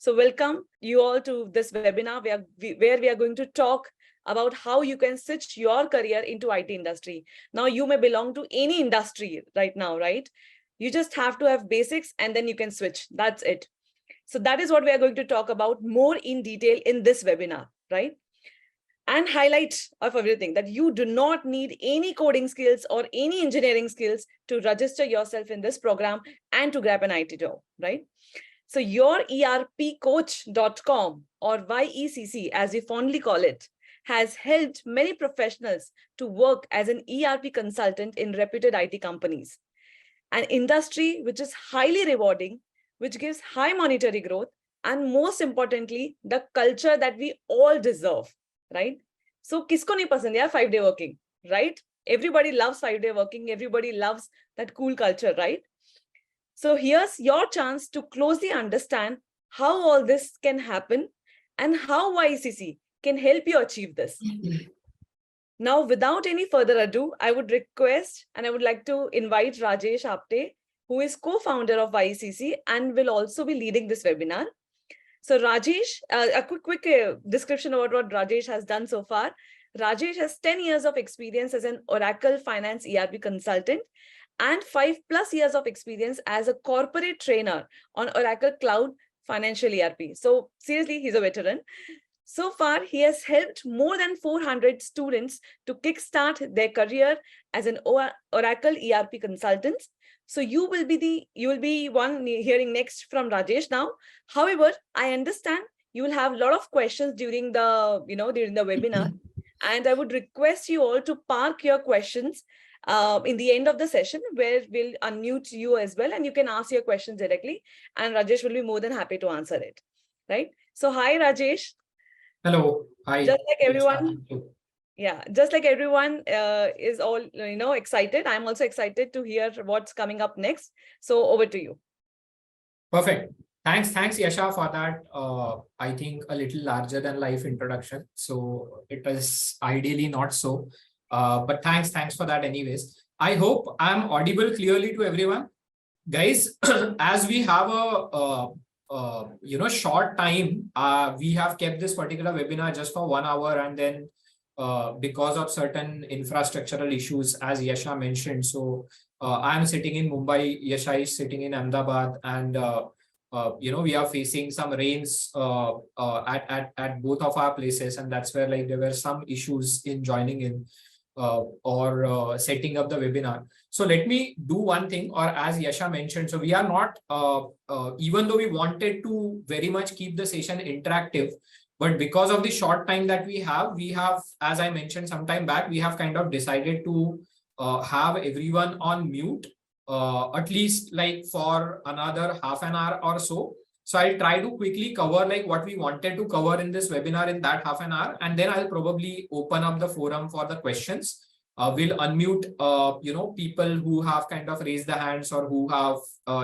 So welcome you all to this webinar where we are going to talk about how you can switch your career into IT industry. Now, you may belong to any industry right now, right? You just have to have basics and then you can switch. That's it. So that is what we are going to talk about more in detail in this webinar, right? And highlight of everything that you do not need any coding skills or any engineering skills to register yourself in this program and to grab an IT job, right? So your ERPcoach.com or YECC, as we fondly call it, has helped many professionals to work as an ERP consultant in reputed IT companies, an industry which is highly rewarding, which gives high monetary growth, and most importantly, the culture that we all deserve, right? So, kisko nahi pasand yaar 5-day working, right? Everybody loves 5-day working. Everybody loves that cool culture, right? So here's your chance to closely understand how all this can happen and how YECC can help you achieve this. Now, without any further ado, I would request and I would like to invite Rajesh Apte, who is co-founder of YECC and will also be leading this webinar. So Rajesh, a quick description about what Rajesh has done so far. Rajesh has 10 years of experience as an Oracle Finance ERP consultant and 5+ years of experience as a corporate trainer on Oracle Cloud Financial ERP. So seriously, he's a veteran. So far, he has helped more than 400 students to kickstart their career as an Oracle ERP consultant. So you will be one hearing next from Rajesh now. However, I understand you will have a lot of questions during the webinar, and I would request you all to park your questions in the end of the session, where we'll unmute you as well, and you can ask your questions directly, and Rajesh will be more than happy to answer it. Right? So hi, Rajesh. Hello. Hi. Just like everyone, just like everyone is all excited. I'm also excited to hear what's coming up next. So over to you. Perfect. Thanks, Yasha, for that. I think a little larger than life introduction. So it was ideally not so, but thanks for that anyways. I hope I'm audible clearly to everyone. Guys, as we have a short time, we have kept this particular webinar just for 1 hour, and then because of certain infrastructural issues, as Yasha mentioned. So I'm sitting in Mumbai, Yasha is sitting in Ahmedabad, and we are facing some rains at both of our places, and that's where there were some issues in joining in or setting up the webinar. So let me do one thing, or as Yasha mentioned, so we are not, even though we wanted to very much keep the session interactive, but because of the short time that we have, as I mentioned some time back, we have kind of decided to have everyone on mute, at least for another half an hour or so. So I'll try to quickly cover what we wanted to cover in this webinar in that half an hour, and then I'll probably open up the forum for the questions. We'll unmute people who have kind of raised the hands or who have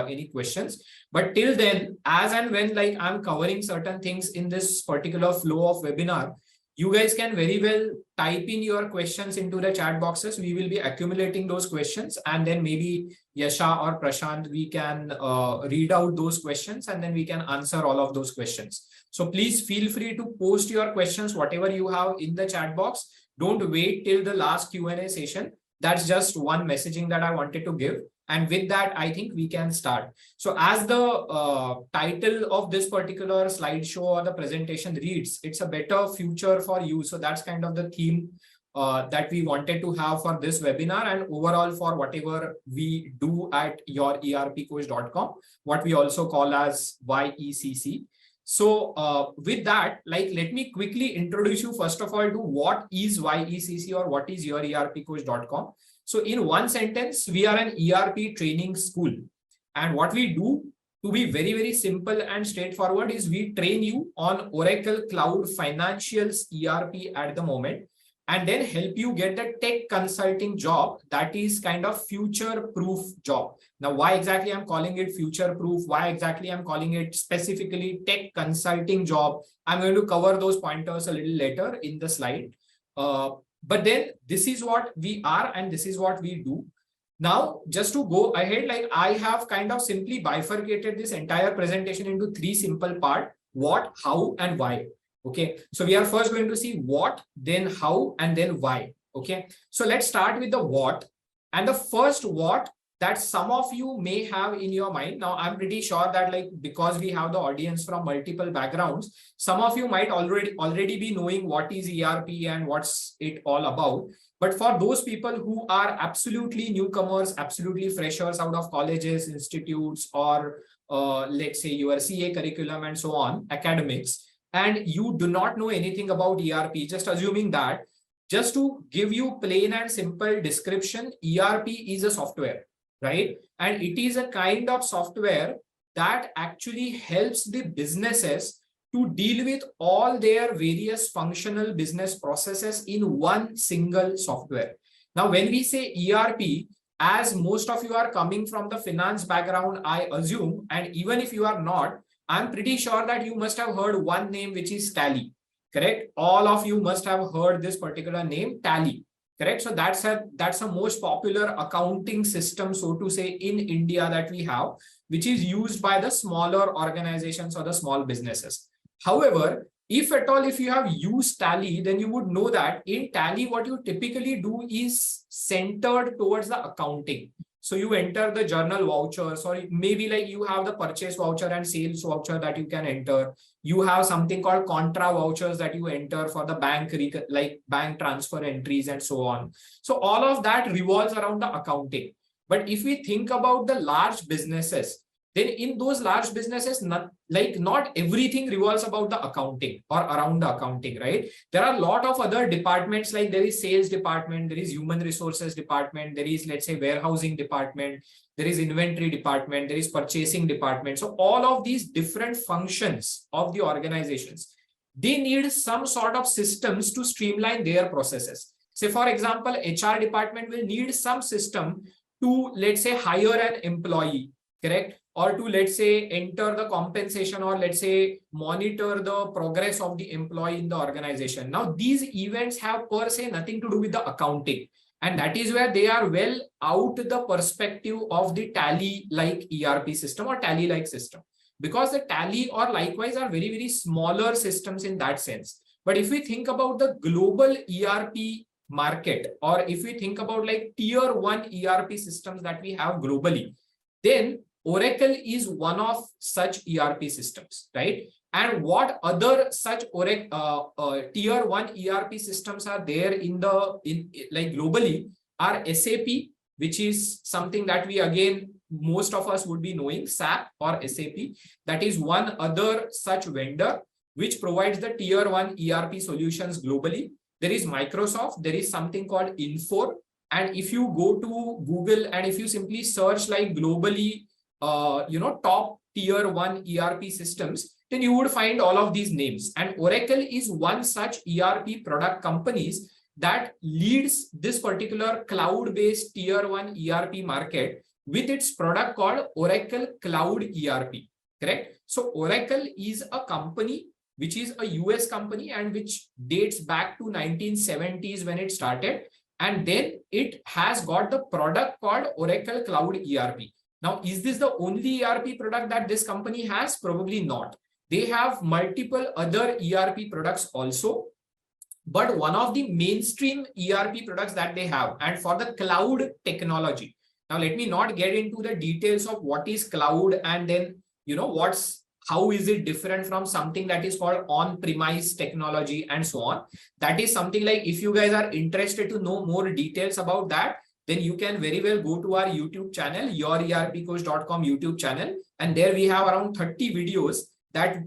any questions. But till then, as and when I'm covering certain things in this particular flow of webinar, you guys can very well type in your questions into the chat boxes. We will be accumulating those questions, and then maybe Yasha or Prashant, we can read out those questions, and then we can answer all of those questions. So please feel free to post your questions, whatever you have, in the chat box. Don't wait till the last Q&A session. That's just one messaging that I wanted to give. And with that, I think we can start. So as the title of this particular slideshow or the presentation reads, it's a better future for you. So that's kind of the theme that we wanted to have for this webinar, and overall for whatever we do at yourerpcoach.com, what we also call as YECC. So with that, let me quickly introduce you first of all to what is YECC or what is yourerpcoach.com. So in one sentence, we are an ERP training school. And what we do, to be very, very simple and straightforward, is we train you on Oracle Cloud Financials ERP at the moment, and then help you get the tech consulting job that is kind of future-proof job. Now, why exactly I'm calling it future-proof? Why exactly I'm calling it specifically tech consulting job? I'm going to cover those pointers a little later in the slide. But then this is what we are and this is what we do. Now, just to go ahead, I have kind of simply bifurcated this entire presentation into 3 simple parts. what, how, and why. Okay, so we are first going to see what, then how, and then why. Okay, so let's start with the what. And the first what that some of you may have in your mind. Now, I'm pretty sure that, like, because we have the audience from multiple backgrounds, some of you might already be knowing what is ERP and what's it all about. But for those people who are absolutely newcomers, absolutely freshers out of colleges, institutes, or let's say your CA curriculum and so on, academics, and you do not know anything about ERP, just assuming that, just to give you plain and simple description, ERP is a software, right? And it is a kind of software that actually helps the businesses to deal with all their various functional business processes in one single software. Now, when we say ERP, as most of you are coming from the finance background, I assume, and even if you are not, I'm pretty sure that you must have heard one name, which is Tally. Correct? All of you must have heard this particular name, Tally. Correct? So that's a most popular accounting system, so to say, in India that we have, which is used by the smaller organizations or the small businesses. However, if at all, if you have used Tally, then you would know that in Tally, what you typically do is centered towards the accounting. So you enter the journal vouchers, or maybe like you have the purchase voucher and sales voucher that you can enter. You have something called contra vouchers that you enter for the bank, like bank transfer entries and so on. So all of that revolves around the accounting. But if we think about the large businesses, then in those large businesses, not everything revolves about the accounting or around the accounting, right? There are a lot of other departments, like there is sales department, there is human resources department, there is, let's say, warehousing department, there is inventory department, there is purchasing department. So all of these different functions of the organizations, they need some sort of systems to streamline their processes. Say, for example, HR department will need some system to, let's say, hire an employee, correct? Or to, let's say, enter the compensation, or let's say monitor the progress of the employee in the organization. Now, these events have per se nothing to do with the accounting. And that is where they are well out the perspective of the Tally-like ERP system or Tally-like system. Because the Tally or likewise are very, very smaller systems in that sense. But if we think about the global ERP market, or if we think about like tier 1 ERP systems that we have globally, then Oracle is one of such ERP systems, right? And what other such tier 1 ERP systems are there like globally are SAP, which is something that we, again, most of us would be knowing, SAP or SAP. That is one other such vendor which provides the tier 1 ERP solutions globally. There is Microsoft, there is something called Infor. And if you go to Google and if you simply search like globally, top tier 1 ERP systems, then you would find all of these names. And Oracle is one such ERP product companies that leads this particular cloud-based tier 1 ERP market with its product called Oracle Cloud ERP, correct? So Oracle is a company which is a US company and which dates back to 1970s when it started. And then it has got the product called Oracle Cloud ERP. Now, is this the only ERP product that this company has? Probably not. They have multiple other ERP products also. But one of the mainstream ERP products that they have, and for the cloud technology. Now, let me not get into the details of what is cloud and then, how is it different from something that is called on-premise technology and so on. That is something like, if you guys are interested to know more details about that, then you can very well go to our YouTube channel, yourerpcoach.com YouTube channel. And there we have around 30 videos that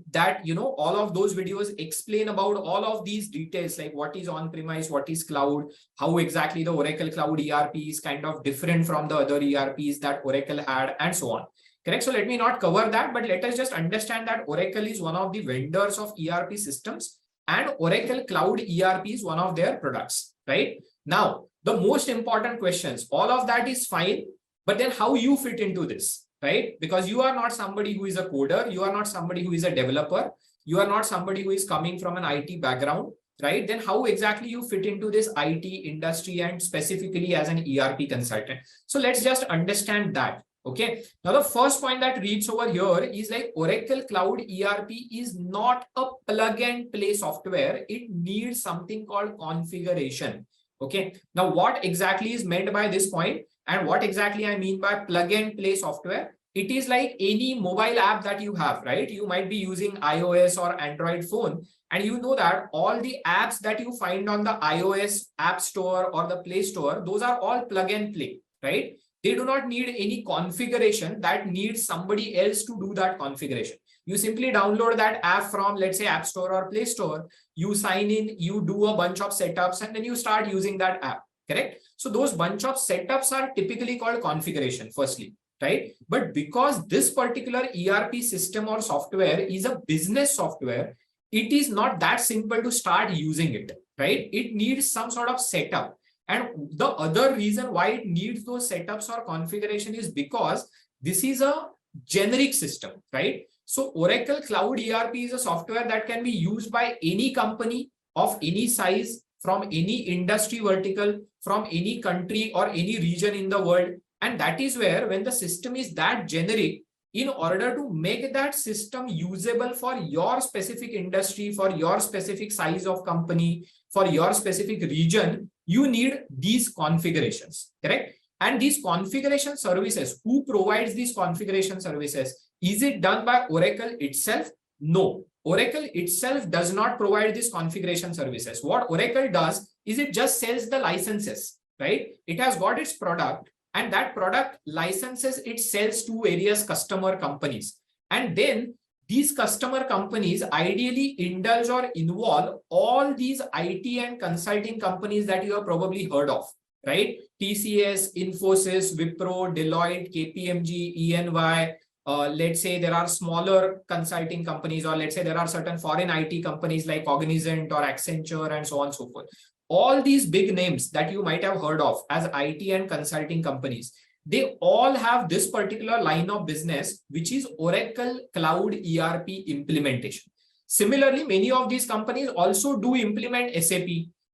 all of those videos explain about all of these details, like what is on-premise, what is cloud, how exactly the Oracle Cloud ERP is kind of different from the other ERPs that Oracle had and so on. Correct? So let me not cover that, but let us just understand that Oracle is one of the vendors of ERP systems and Oracle Cloud ERP is one of their products, right? Now, the most important questions, all of that is fine, but then how you fit into this, right? Because you are not somebody who is a coder, you are not somebody who is a developer, you are not somebody who is coming from an IT background, right? Then how exactly you fit into this IT industry and specifically as an ERP consultant? So let's just understand that. Okay. Now the first point that reads over here is like Oracle Cloud ERP is not a plug and play software. It needs something called configuration. Okay. Now what exactly is meant by this point and what exactly I mean by plug and play software? It is like any mobile app that you have, right? You might be using iOS or Android phone, and you know that all the apps that you find on the iOS App Store or the Play Store, those are all plug and play, right? They do not need any configuration that needs somebody else to do that configuration. You simply download that app from, let's say, App Store or Play Store. You sign in, you do a bunch of setups, and then you start using that app, correct? So those bunch of setups are typically called configuration, firstly, right? But because this particular ERP system or software is a business software, it is not that simple to start using it, right? It needs some sort of setup. And the other reason why it needs those setups or configuration is because this is a generic system, right? So Oracle Cloud ERP is a software that can be used by any company of any size, from any industry vertical, from any country or any region in the world. And that is where, when the system is that generic, in order to make that system usable for your specific industry, for your specific size of company, for your specific region, you need these configurations, correct? And these configuration services, who provides these configuration services? Is it done by Oracle itself? No, Oracle itself does not provide these configuration services. What Oracle does is it just sells the licenses, right? It has got its product, and that product licenses it sells to various customer companies. And then these customer companies ideally indulge or involve all these IT and consulting companies that you have probably heard of, right? TCS, Infosys, Wipro, Deloitte, KPMG, EY. Let's say there are smaller consulting companies, or let's say there are certain foreign IT companies like Cognizant or Accenture and so on and so forth. All these big names that you might have heard of as IT and consulting companies, they all have this particular line of business, which is Oracle Cloud ERP implementation. Similarly, many of these companies also do implement SAP.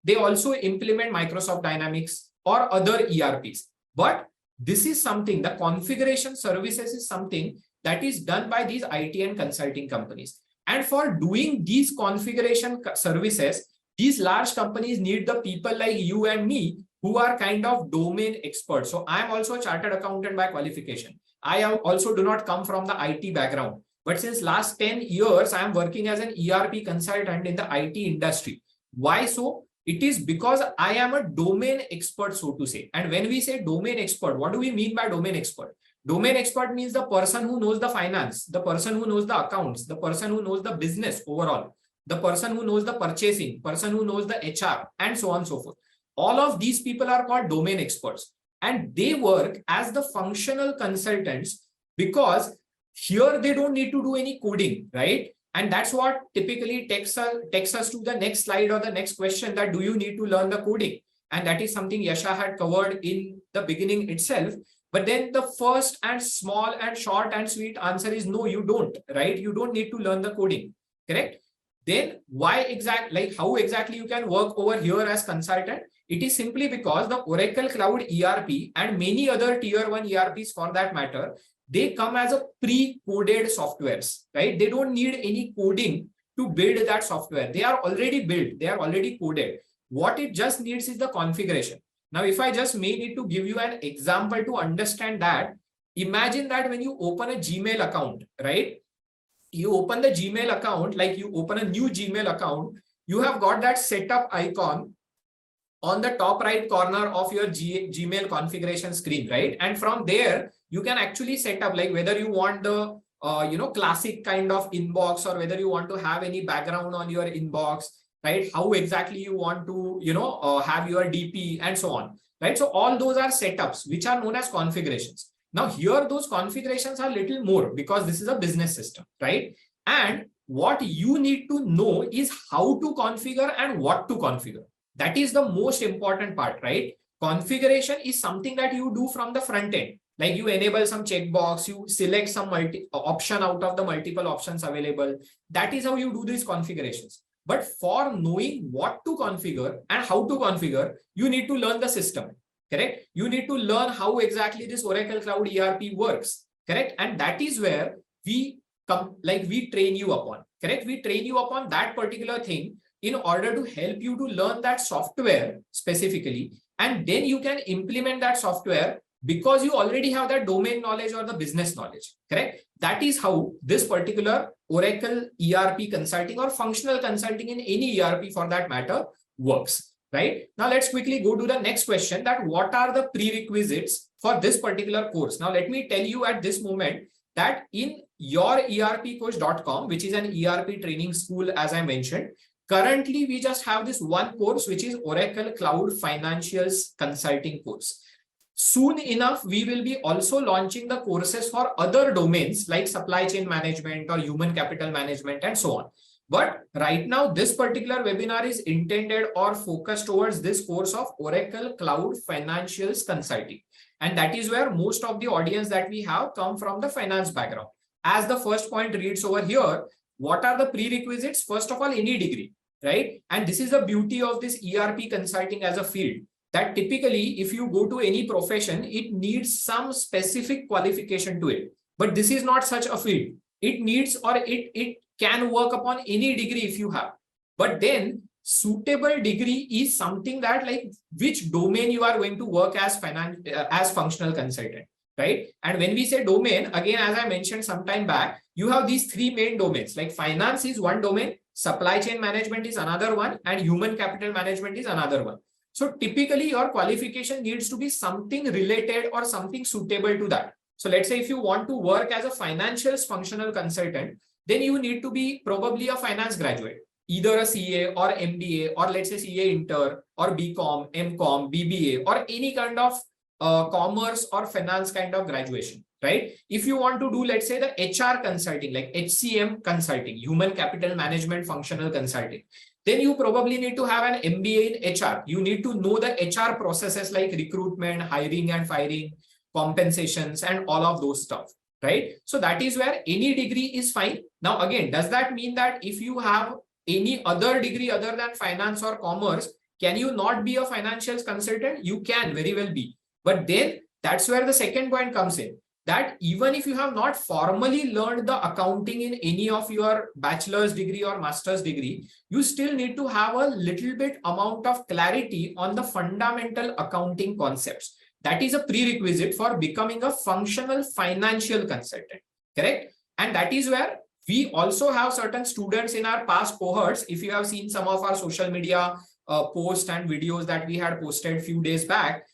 They also implement Microsoft Dynamics or other ERPs. But this is something, the configuration services is something that is done by these IT and consulting companies. And for doing these configuration services, these large companies need the people like you and me who are kind of domain experts. So I am also a chartered accountant by qualification. I also do not come from the IT background. But since last 10 years, I am working as an ERP consultant in the IT industry. Why so? It is because I am a domain expert, so to say. And when we say domain expert, what do we mean by domain expert? Domain expert means the person who knows the finance, the person who knows the accounts, the person who knows the business overall, the person who knows the purchasing, person who knows the HR, and so on and so forth. All of these people are called domain experts, and they work as the functional consultants because here they don't need to do any coding, right? And that's what typically takes us to the next slide or the next question, that do you need to learn the coding? And that is something Yasha had covered in the beginning itself. But then the first and small and short and sweet answer is no, you don't, right? You don't need to learn the coding, correct? Then how exactly you can work over here as consultant? It is simply because the Oracle Cloud ERP and many other tier 1 ERPs for that matter, they come as a pre-coded softwares, right? They don't need any coding to build that software. They are already built. They are already coded. What it just needs is the configuration. Now, if I just may need to give you an example to understand that, imagine that when you open a Gmail account, right? You open the Gmail account, like you open a new Gmail account, you have got that setup icon on the top right corner of your Gmail configuration screen, right? And from there, you can actually set up like whether you want the classic kind of inbox, or whether you want to have any background on your inbox, right? How exactly you want to have your DP and so on, right? So all those are setups which are known as configurations. Now here those configurations are little more because this is a business system, right? And what you need to know is how to configure and what to configure. That is the most important part, right? Configuration is something that you do from the front end. Like you enable some checkbox, you select some option out of the multiple options available. That is how you do these configurations. But for knowing what to configure and how to configure, you need to learn the system, correct? You need to learn how exactly this Oracle Cloud ERP works, correct? And that is where we we train you upon, correct? We train you upon that particular thing in order to help you to learn that software specifically, and then you can implement that software because you already have that domain knowledge or the business knowledge, correct? That is how this particular Oracle ERP consulting or functional consulting in any ERP for that matter works, right? Now let's quickly go to the next question, that what are the prerequisites for this particular course? Now let me tell you at this moment that in yourerpcoach.com, which is an ERP training school, as I mentioned, currently we just have this one course, which is Oracle Cloud Financials Consulting course. Soon enough, we will be also launching the courses for other domains like supply chain management or human capital management and so on. But right now, this particular webinar is intended or focused towards this course of Oracle Cloud Financials Consulting. And that is where most of the audience that we have come from the finance background. As the first point reads over here, what are the prerequisites? First of all, any degree, right? And this is the beauty of this ERP consulting as a field, that typically if you go to any profession, it needs some specific qualification to it. But this is not such a field. It needs, or it can work upon any degree if you have. But then suitable degree is something that like which domain you are going to work as functional consultant, right? And when we say domain, again, as I mentioned some time back, you have these three main domains, like finance is one domain, supply chain management is another one, and human capital management is another one. So typically your qualification needs to be something related or something suitable to that. So let's say if you want to work as a financials functional consultant, then you need to be probably a finance graduate, either a CA or MBA, or let's say CA inter or BCom, MCom, BBA, or any kind of commerce or finance kind of graduation, right? If you want to do, let's say, the HR consulting, like HCM consulting, human capital management functional consulting, then you probably need to have an MBA in HR. You need to know the HR processes like recruitment, hiring and firing, compensations, and all of those stuff, right? So that is where any degree is fine. Now, again, does that mean that if you have any other degree other than finance or commerce, can you not be a financials consultant? You can very well be. But then that's where the second point comes in, that even if you have not formally learned the accounting in any of your bachelor's degree or master's degree, you still need to have a little bit amount of clarity on the fundamental accounting concepts. That is a prerequisite for becoming a functional financial consultant, correct? And that is where we also have certain students in our past cohorts. If you have seen some of our social media posts and videos that we had posted a few days back,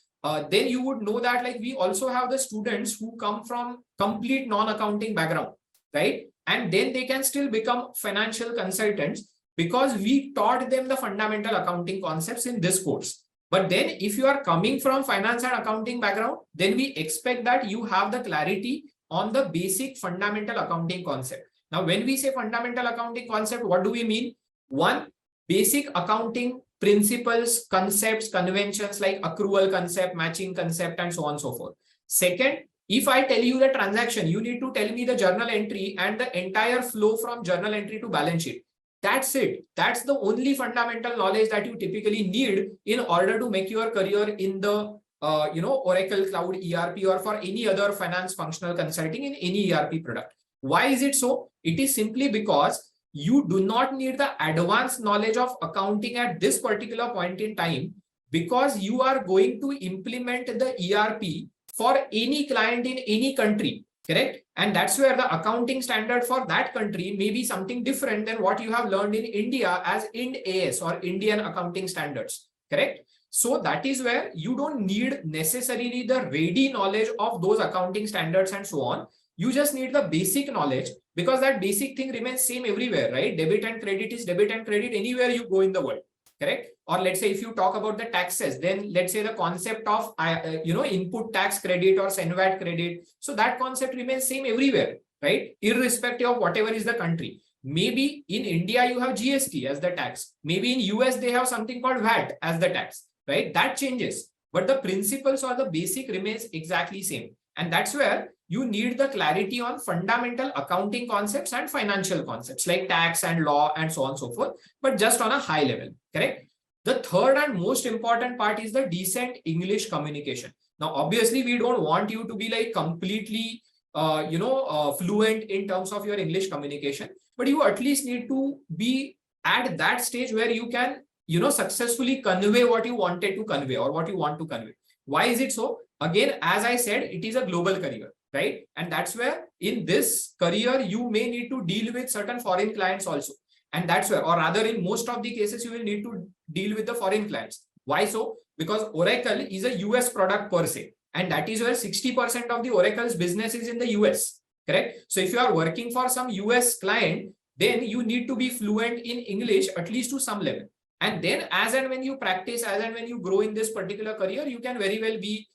then you would know that like we also have the students who come from complete non-accounting background, right? And then they can still become financial consultants because we taught them the fundamental accounting concepts in this course. But then if you are coming from finance and accounting background, then we expect that you have the clarity on the basic fundamental accounting concept. Now, when we say fundamental accounting concept, what do we mean? One, basic accounting principles, concepts, conventions like accrual concept, matching concept, and so on and so forth. Second, if I tell you the transaction, you need to tell me the journal entry and the entire flow from journal entry to balance sheet. That's it. That's the only fundamental knowledge that you typically need in order to make your career in the Oracle Cloud ERP or for any other finance functional consulting in any ERP product. Why is it so? It is simply because you do not need the advanced knowledge of accounting at this particular point in time, because you are going to implement the ERP for any client in any country, correct? And that's where the accounting standard for that country may be something different than what you have learned in India as Ind AS or Indian accounting standards, correct? So that is where you don't need necessarily the ready knowledge of those accounting standards and so on. You just need the basic knowledge, because that basic thing remains same everywhere, right? Debit and credit is debit and credit anywhere you go in the world, correct? Or let's say if you talk about the taxes, then let's say the concept of input tax credit or SENVAT credit. So that concept remains same everywhere, right? Irrespective of whatever is the country. Maybe in India you have GST as the tax. Maybe in US they have something called VAT as the tax, right? That changes, but the principles or the basic remains exactly same. And that's where you need the clarity on fundamental accounting concepts and financial concepts like tax and law and so on and so forth, but just on a high level, correct? The third and most important part is the decent English communication. Now, obviously, we don't want you to be like completely, fluent in terms of your English communication, but you at least need to be at that stage where you can, successfully convey what you wanted to convey or what you want to convey. Why is it so? Again, as I said, it is a global career, right? And that's where in this career, you may need to deal with certain foreign clients also. And that's where, or rather in most of the cases, you will need to deal with the foreign clients. Why so? Because Oracle is a US product per se. And that is where 60% of the Oracle's business is in the US, correct? So if you are working for some US client, then you need to be fluent in English, at least to some level. And then as and when you practice, as and when you grow in this particular career, you can very well be,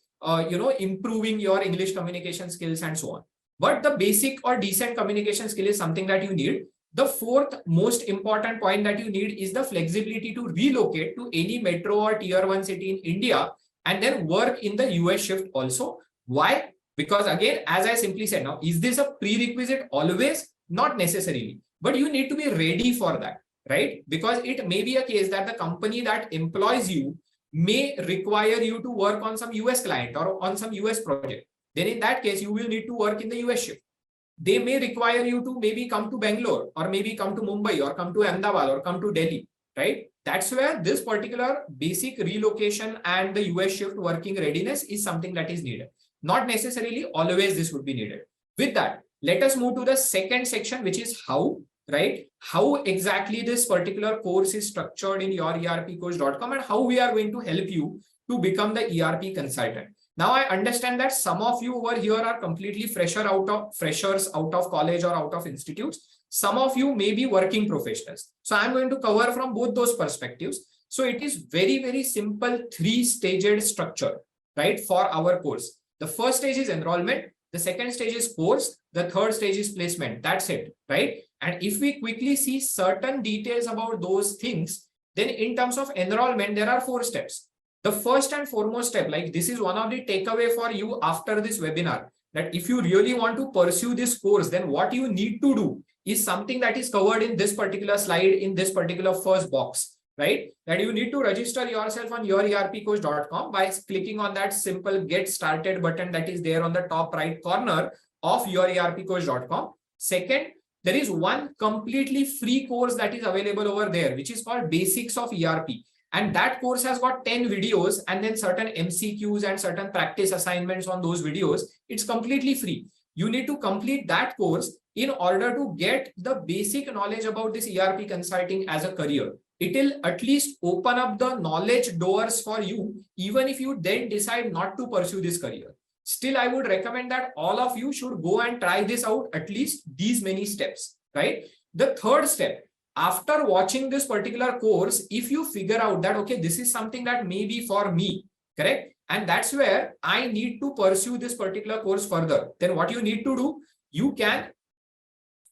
improving your English communication skills and so on. But the basic or decent communication skill is something that you need. The fourth most important point that you need is the flexibility to relocate to any metro or tier 1 city in India and then work in the US shift also. Why? Because again, as I simply said, now, is this a prerequisite always? Not necessarily, but you need to be ready for that, right? Because it may be a case that the company that employs you may require you to work on some US client or on some US project. Then in that case, you will need to work in the US shift. They may require you to maybe come to Bangalore or maybe come to Mumbai or come to Ahmedabad or come to Delhi, right? That's where this particular basic relocation and the US shift working readiness is something that is needed. Not necessarily always this would be needed. With that, let us move to the second section, which is how, right? How exactly this particular course is structured in yourerpcoach.com and how we are going to help you to become the ERP consultant. Now, I understand that some of you over here are completely freshers out of college or out of institutes. Some of you may be working professionals. So I'm going to cover from both those perspectives. So it is very, very simple 3-staged structure, right, for our course. The first stage is enrollment. The second stage is course. The third stage is placement. That's it, right? And if we quickly see certain details about those things, then in terms of enrollment, there are 4 steps. The first and foremost step, like this is one of the takeaway for you after this webinar, that if you really want to pursue this course, then what you need to do is something that is covered in this particular slide, in this particular first box, right? That you need to register yourself on yourerpcoach.com by clicking on that simple get started button that is there on the top right corner of yourerpcoach.com. Second, there is one completely free course that is available over there, which is called Basics of ERP. And that course has got 10 videos and then certain MCQs and certain practice assignments on those videos. It's completely free. You need to complete that course in order to get the basic knowledge about this ERP consulting as a career. It will at least open up the knowledge doors for you, even if you then decide not to pursue this career. Still, I would recommend that all of you should go and try this out, at least these many steps, right? The third step, after watching this particular course, if you figure out that, okay, this is something that may be for me, correct? And that's where I need to pursue this particular course further. Then what you need to do, you can,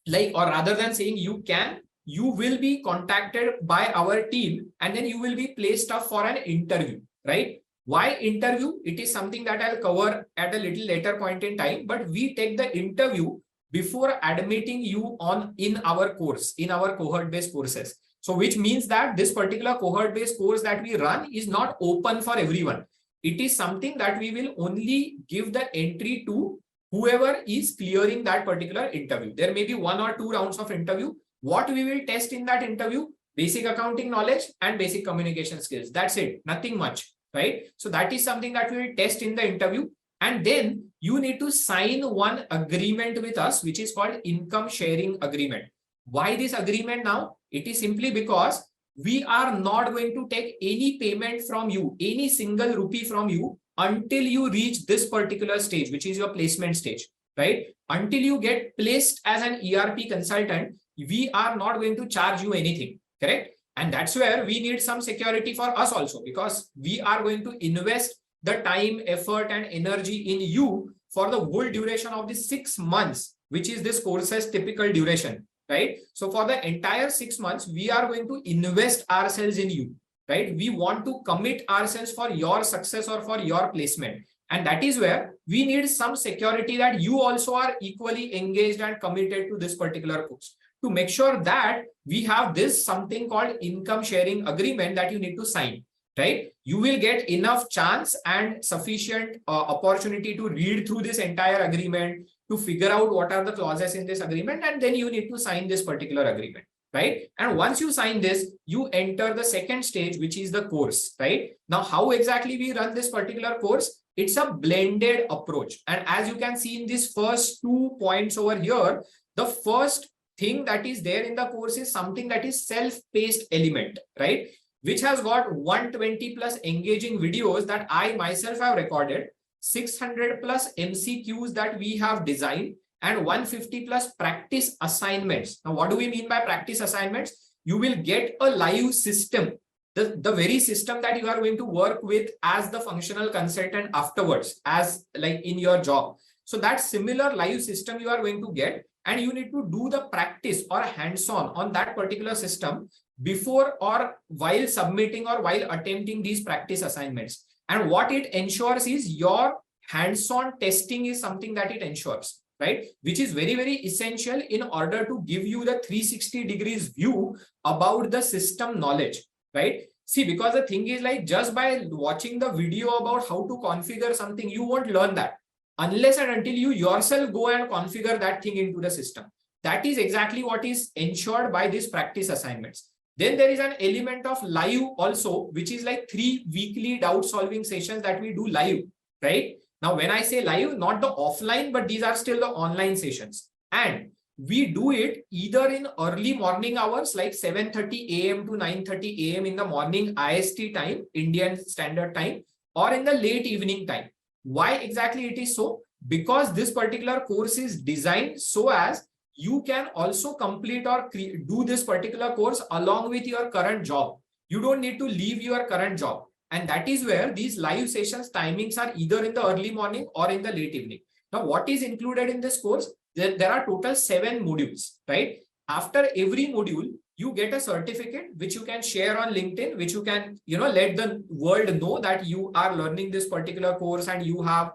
or rather than saying you can, you will be contacted by our team and then you will be placed up for an interview, right? Why interview? It is something that I'll cover at a little later point in time, but we take the interview before admitting you in our course, in our cohort-based courses. So which means that this particular cohort-based course that we run is not open for everyone. It is something that we will only give the entry to whoever is clearing that particular interview. There may be 1 or 2 rounds of interview. What we will test in that interview, basic accounting knowledge and basic communication skills. That's it, nothing much, right? So that is something that we will test in the interview. And then you need to sign one agreement with us, which is called income sharing agreement. Why this agreement now? It is simply because we are not going to take any payment from you, any single rupee from you until you reach this particular stage, which is your placement stage, right? Until you get placed as an ERP consultant, we are not going to charge you anything, correct? And that's where we need some security for us also, because we are going to invest the time, effort, and energy in you for the whole duration of the 6 months, which is this course's typical duration, right? So for the entire 6 months, we are going to invest ourselves in you, right? We want to commit ourselves for your success or for your placement. And that is where we need some security that you also are equally engaged and committed to this particular course. to make sure that we have this something called income sharing agreement that you need to sign, right? You will get enough chance and sufficient opportunity to read through this entire agreement, to figure out what are the clauses in this agreement, and then you need to sign this particular agreement, right? And once you sign this, you enter the second stage, which is the course, right? Now, how exactly we run this particular course? It's a blended approach. And as you can see in these first 2 points over here, the first thing that is there in the course is something that is self-paced element, right? Which has got 120 plus engaging videos that I myself have recorded, 600 plus MCQs that we have designed, and 150 plus practice assignments. Now, what do we mean by practice assignments? You will get a live system, the very system that you are going to work with as the functional consultant afterwards, as like in your job. So that similar live system you are going to get, and you need to do the practice or hands-on on that particular system before or while submitting or while attempting these practice assignments. And what it ensures is your hands-on testing is something that it ensures, right? Which is very, very essential in order to give you the 360 degrees view about the system knowledge, right? See, because the thing is like just by watching the video about how to configure something, you won't learn that unless and until you yourself go and configure that thing into the system. That is exactly what is ensured by these practice assignments. Then there is an element of live also, which is like 3 weekly doubt solving sessions that we do live, right? Now, when I say live, not the offline, but these are still the online sessions. And we do it either in early morning hours, like 7:30 a.m. to 9:30 a.m. in the morning IST time, Indian Standard Time, or in the late evening time. Why exactly it is so? Because this particular course is designed so as you can also complete or do this particular course along with your current job. You don't need to leave your current job. And that is where these live sessions timings are either in the early morning or in the late evening. Now, what is included in this course? There are total 7 modules, right? After every module, you get a certificate which you can share on LinkedIn, which you can, let the world know that you are learning this particular course and you have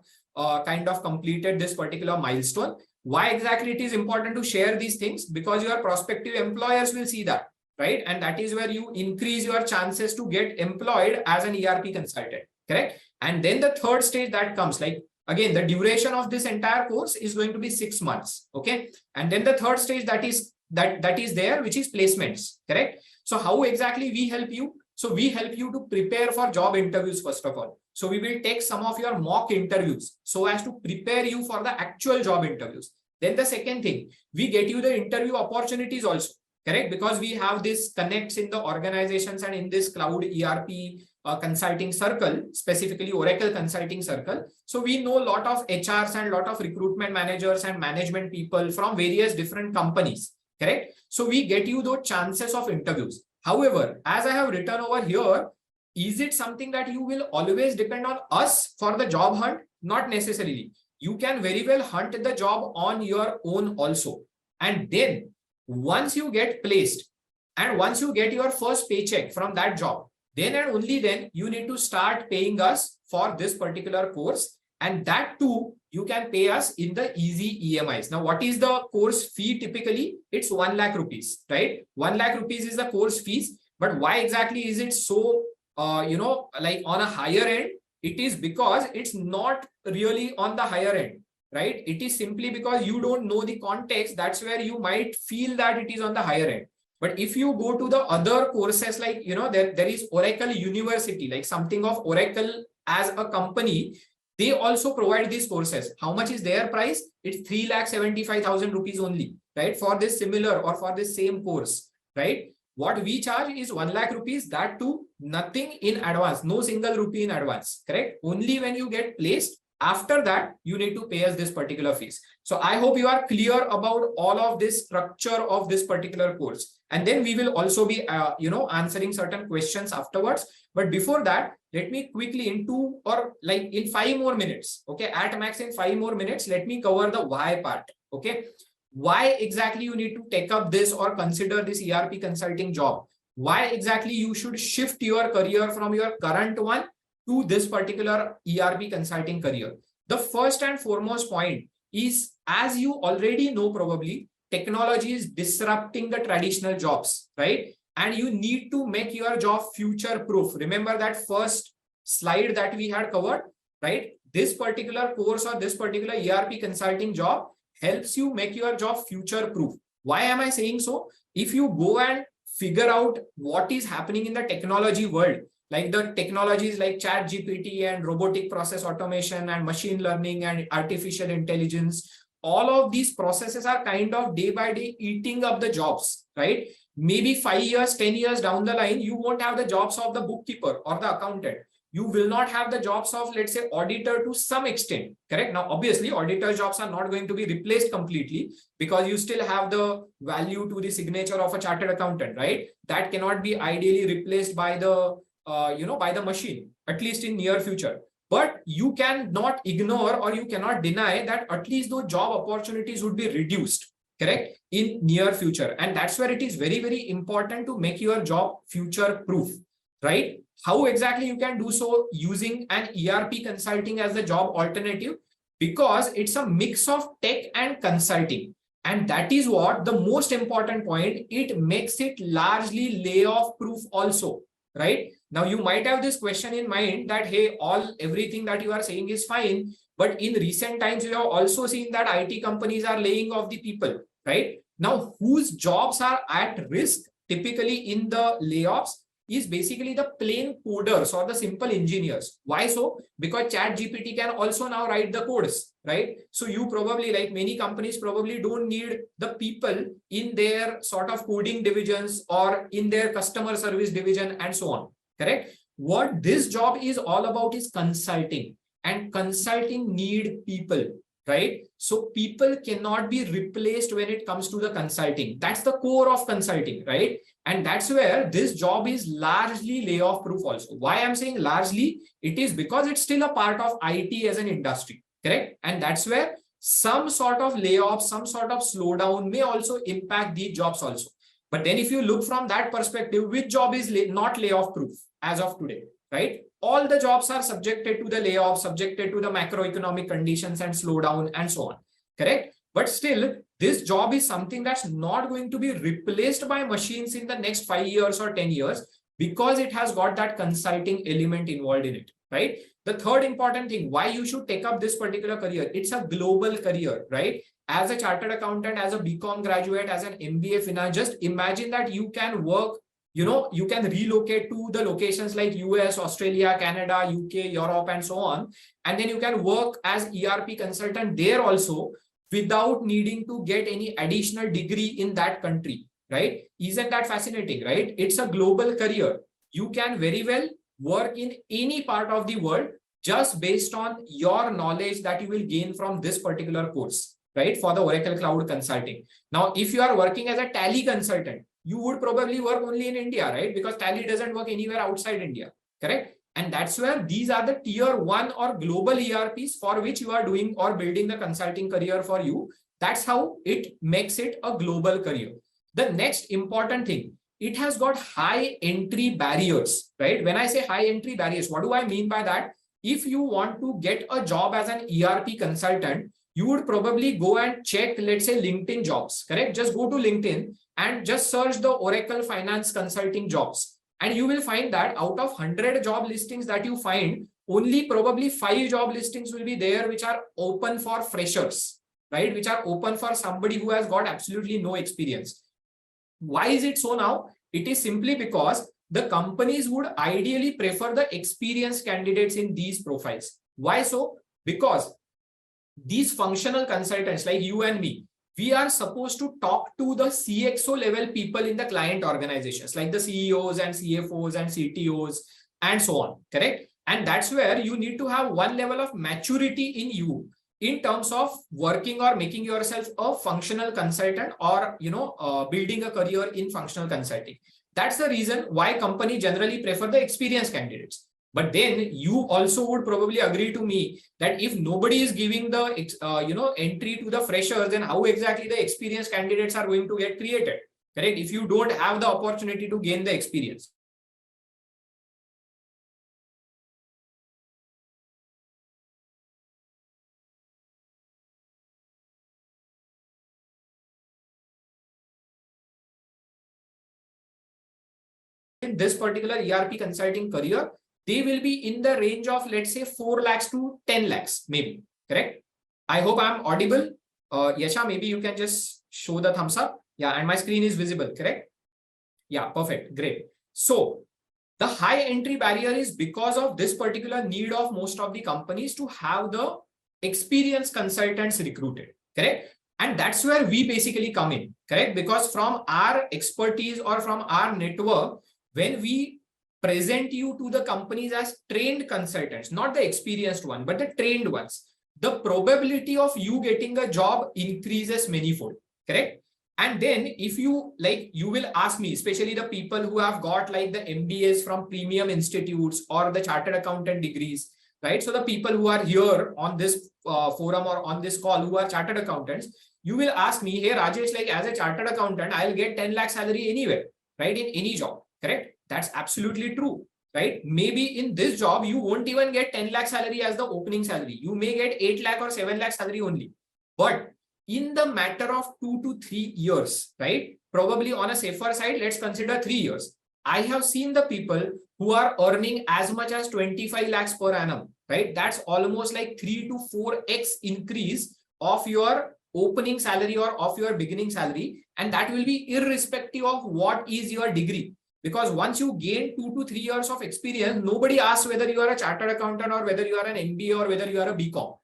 kind of completed this particular milestone. Why exactly it is important to share these things? Because your prospective employers will see that, right? And that is where you increase your chances to get employed as an ERP consultant, correct? And then the third stage that comes, like, again, the duration of this entire course is going to be 6 months, okay? And then the third stage that is there, which is placements, correct? So how exactly we help you? So we help you to prepare for job interviews, first of all. So we will take some of your mock interviews so as to prepare you for the actual job interviews. Then the second thing, we get you the interview opportunities also, correct? Because we have this connects in the organizations and in this cloud ERP consulting circle, specifically Oracle consulting circle. So we know a lot of HRs and a lot of recruitment managers and management people from various different companies, correct? So we get you those chances of interviews. However, as I have written over here, is it something that you will always depend on us for the job hunt? Not necessarily. You can very well hunt the job on your own also. And then once you get placed and once you get your first paycheck from that job, then and only then you need to start paying us for this particular course. And that too, you can pay us in the easy EMIs. Now, what is the course fee typically? It's 1 lakh rupees, right? 1 lakh rupees is the course fees. But why exactly is it so, like on a higher end? It is because it's not really on the higher end, right? It is simply because you don't know the context. That's where you might feel that it is on the higher end. But if you go to the other courses, like, there is Oracle University, like something of Oracle as a company, they also provide these courses. How much is their price? It's 3,75,000 rupees only, right? For this similar or for this same course, right? What we charge is 1 lakh rupees, that too, nothing in advance, no single rupee in advance, correct? Only when you get placed, after that, you need to pay us this particular fees. So I hope you are clear about all of this structure of this particular course. And then we will also be, answering certain questions afterwards. But before that, let me quickly in 5 more minutes, okay, at max in 5 more minutes, let me cover the why part, okay? Why exactly you need to take up this or consider this ERP consulting job? Why exactly you should shift your career from your current one to this particular ERP consulting career? The first and foremost point is, as you already know probably, technology is disrupting the traditional jobs, right? And you need to make your job future proof. Remember that first slide that we had covered, right? This particular course or this particular ERP consulting job helps you make your job future proof. Why am I saying so? If you go and figure out what is happening in the technology world, like the technologies like chat GPT and robotic process automation and machine learning and artificial intelligence, all of these processes are kind of day by day eating up the jobs, right? Maybe 5 years, 10 years down the line, you won't have the jobs of the bookkeeper or the accountant. You will not have the jobs of, let's say, auditor to some extent, correct? Now, obviously, auditor jobs are not going to be replaced completely because you still have the value to the signature of a chartered accountant, right? That cannot be ideally replaced by the, by the machine, at least in near future. But you cannot ignore or you cannot deny that at least those job opportunities would be reduced, correct, in near future. And that's where it is very, very important to make your job future proof, right? How exactly you can do so using an ERP consulting as the job alternative? Because it's a mix of tech and consulting. And that is what the most important point, it makes it largely layoff proof also, right? Now you might have this question in mind that, hey, everything that you are saying is fine, but in recent times, you have also seen that IT companies are laying off the people, right? Now, whose jobs are at risk typically in the layoffs is basically the plain coders or the simple engineers. Why so? Because chat GPT can also now write the codes, right? So you probably, like many companies, probably don't need the people in their sort of coding divisions or in their customer service division and so on, correct? What this job is all about is consulting, and consulting need people, right? So people cannot be replaced when it comes to the consulting. That's the core of consulting, right? And that's where this job is largely layoff proof also. Why I'm saying largely, it is because it's still a part of IT as an industry, correct? And that's where some sort of layoff, some sort of slowdown may also impact these jobs also. But then if you look from that perspective, which job is not layoff proof as of today, right? All the jobs are subjected to the layoff, subjected to the macroeconomic conditions and slowdown and so on, correct? But still, this job is something that's not going to be replaced by machines in the next 5 years or 10 years because it has got that consulting element involved in it, right? The third important thing, why you should take up this particular career, it's a global career, right? As a chartered accountant, as a BCom graduate, as an MBA finance, just imagine that you can work, you can relocate to the locations like US, Australia, Canada, UK, Europe, and so on. And then you can work as ERP consultant there also without needing to get any additional degree in that country, right? Isn't that fascinating, right? It's a global career. You can very well work in any part of the world just based on your knowledge that you will gain from this particular course, right? For the Oracle Cloud Consulting. Now, if you are working as a Tally consultant, you would probably work only in India, right? Because Tally doesn't work anywhere outside India, correct? And that's where these are the tier 1 or global ERPs for which you are doing or building the consulting career for you. That's how it makes it a global career. The next important thing, it has got high entry barriers, right? When I say high entry barriers, what do I mean by that? If you want to get a job as an ERP consultant, you would probably go and check, let's say, LinkedIn jobs, correct? Just go to LinkedIn and just search the Oracle Finance Consulting jobs. And you will find that out of 100 job listings that you find, only probably 5 job listings will be there which are open for freshers, right? Which are open for somebody who has got absolutely no experience. Why is it so now? It is simply because the companies would ideally prefer the experienced candidates in these profiles. Why so? Because these functional consultants like you and me, we are supposed to talk to the CXO level people in the client organizations, like the CEOs and CFOs and CTOs and so on, correct? And that's where you need to have one level of maturity in you in terms of working or making yourself a functional consultant or, building a career in functional consulting. That's the reason why companies generally prefer the experienced candidates. But then you also would probably agree to me that if nobody is giving the entry to the freshers, then how exactly the experienced candidates are going to get created, correct? If you don't have the opportunity to gain the experience. in this particular ERP consulting career, they will be in the range of, let's say, 4 lakhs to 10 lakhs, maybe. Correct? I hope I'm audible. Yasha, maybe you can just show the thumbs up. Yeah, and my screen is visible, correct? Yeah, perfect. Great. So the high entry barrier is because of this particular need of most of the companies to have the experienced consultants recruited, correct? And that's where we basically come in, correct? Because from our expertise or from our network, when we present you to the companies as trained consultants, not the experienced one, but the trained ones, the probability of you getting a job increases manifold, correct? And then if you like, you will ask me, especially the people who have got like the MBAs from premium institutes or the chartered accountant degrees, right? So the people who are here on this forum or on this call who are chartered accountants, you will ask me, hey Rajesh, like as a chartered accountant, I'll get 10 lakh salary anywhere, right? In any job, correct? That's absolutely true, right? Maybe in this job, you won't even get 10 lakh salary as the opening salary. You may get 8 lakh or 7 lakh salary only. But in the matter of 2 to 3 years, right? Probably on a safer side, let's consider 3 years. I have seen the people who are earning as much as 25 lakhs per annum, right? That's almost like 3 to 4x increase of your opening salary or of your beginning salary. And that will be irrespective of what is your degree. Because once you gain 2 to 3 years of experience, nobody asks whether you are a chartered accountant or whether you are an MBA or whether you are a BCom,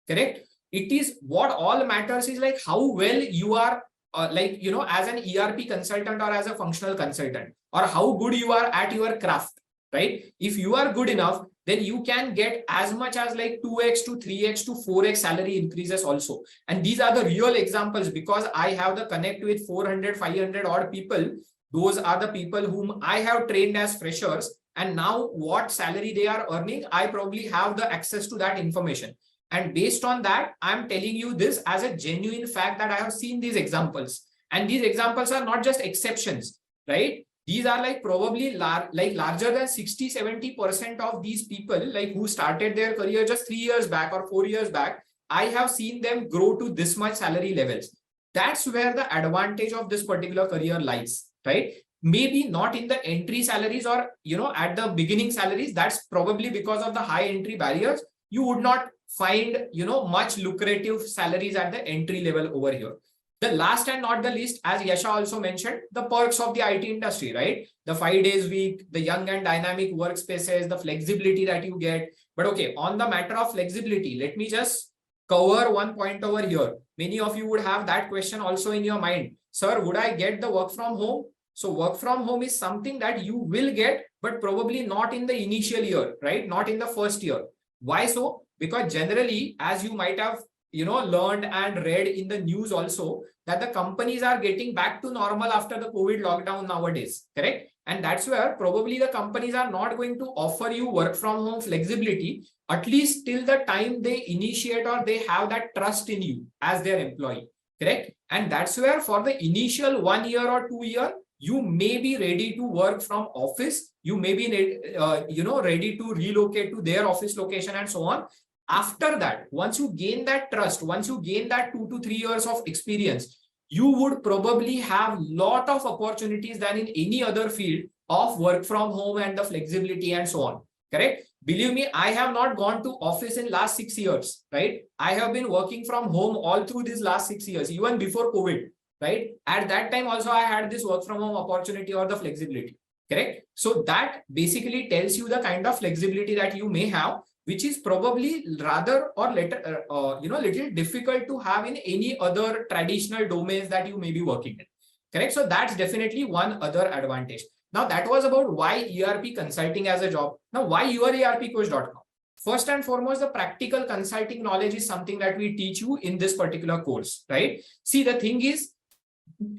correct? It is what all matters is like how well you are like, you know, as an ERP consultant or as a functional consultant, or how good you are at your craft, right? If you are good enough, then you can get as much as like 2x to 3x to 4x salary increases also. And these are the real examples because I have the connect with 400, 500 odd people. Those are the people whom I have trained as freshers. And now what salary they are earning, I probably have the access to that information. And based on that, I'm telling you this as a genuine fact that I have seen these examples. And these examples are not just exceptions, right? These are like probably larger than 60-70% of these people like who started their career just 3 years back or 4 years back. I have seen them grow to this much salary levels. That's where the advantage of this particular career lies, right? Maybe not in the entry salaries or, you know, at the beginning salaries. That's probably because of the high entry barriers. You would not find, you know, much lucrative salaries at the entry level over here. The last and not the least, as Yasha also mentioned, the perks of the IT industry, right? The 5 days week, the young and dynamic workspaces, the flexibility that you get. But okay, on the matter of flexibility, let me just cover one point over here. Many of you would have that question also in your mind. Sir, would I get the work from home? So work from home is something that you will get, but probably not in the initial year, right? Not in the first year. Why so? Because generally, as you might have, you know, learned and read in the news also, that the companies are getting back to normal after the COVID lockdown nowadays, correct? And that's where probably the companies are not going to offer you work from home flexibility, at least till the time they initiate or they have that trust in you as their employee, correct? And that's where for the initial 1 year or 2 year, you may be ready to work from office. You may be, you know, ready to relocate to their office location and so on. After that, once you gain that trust, once you gain that 2 to 3 years of experience, you would probably have lot of opportunities than in any other field of work from home and the flexibility and so on. Correct? Believe me, I have not gone to office in last 6 years, right? I have been working from home all through these last 6 years, even before COVID, right? At that time also, I had this work from home opportunity or the flexibility, correct? So that basically tells you the kind of flexibility that you may have, which is probably rather or little difficult to have in any other traditional domains that you may be working in, correct? So that's definitely one other advantage. Now that was about why ERP consulting as a job. Now why yourerpcoach.com? First and foremost, the practical consulting knowledge is something that we teach you in this particular course, right? See, the thing is,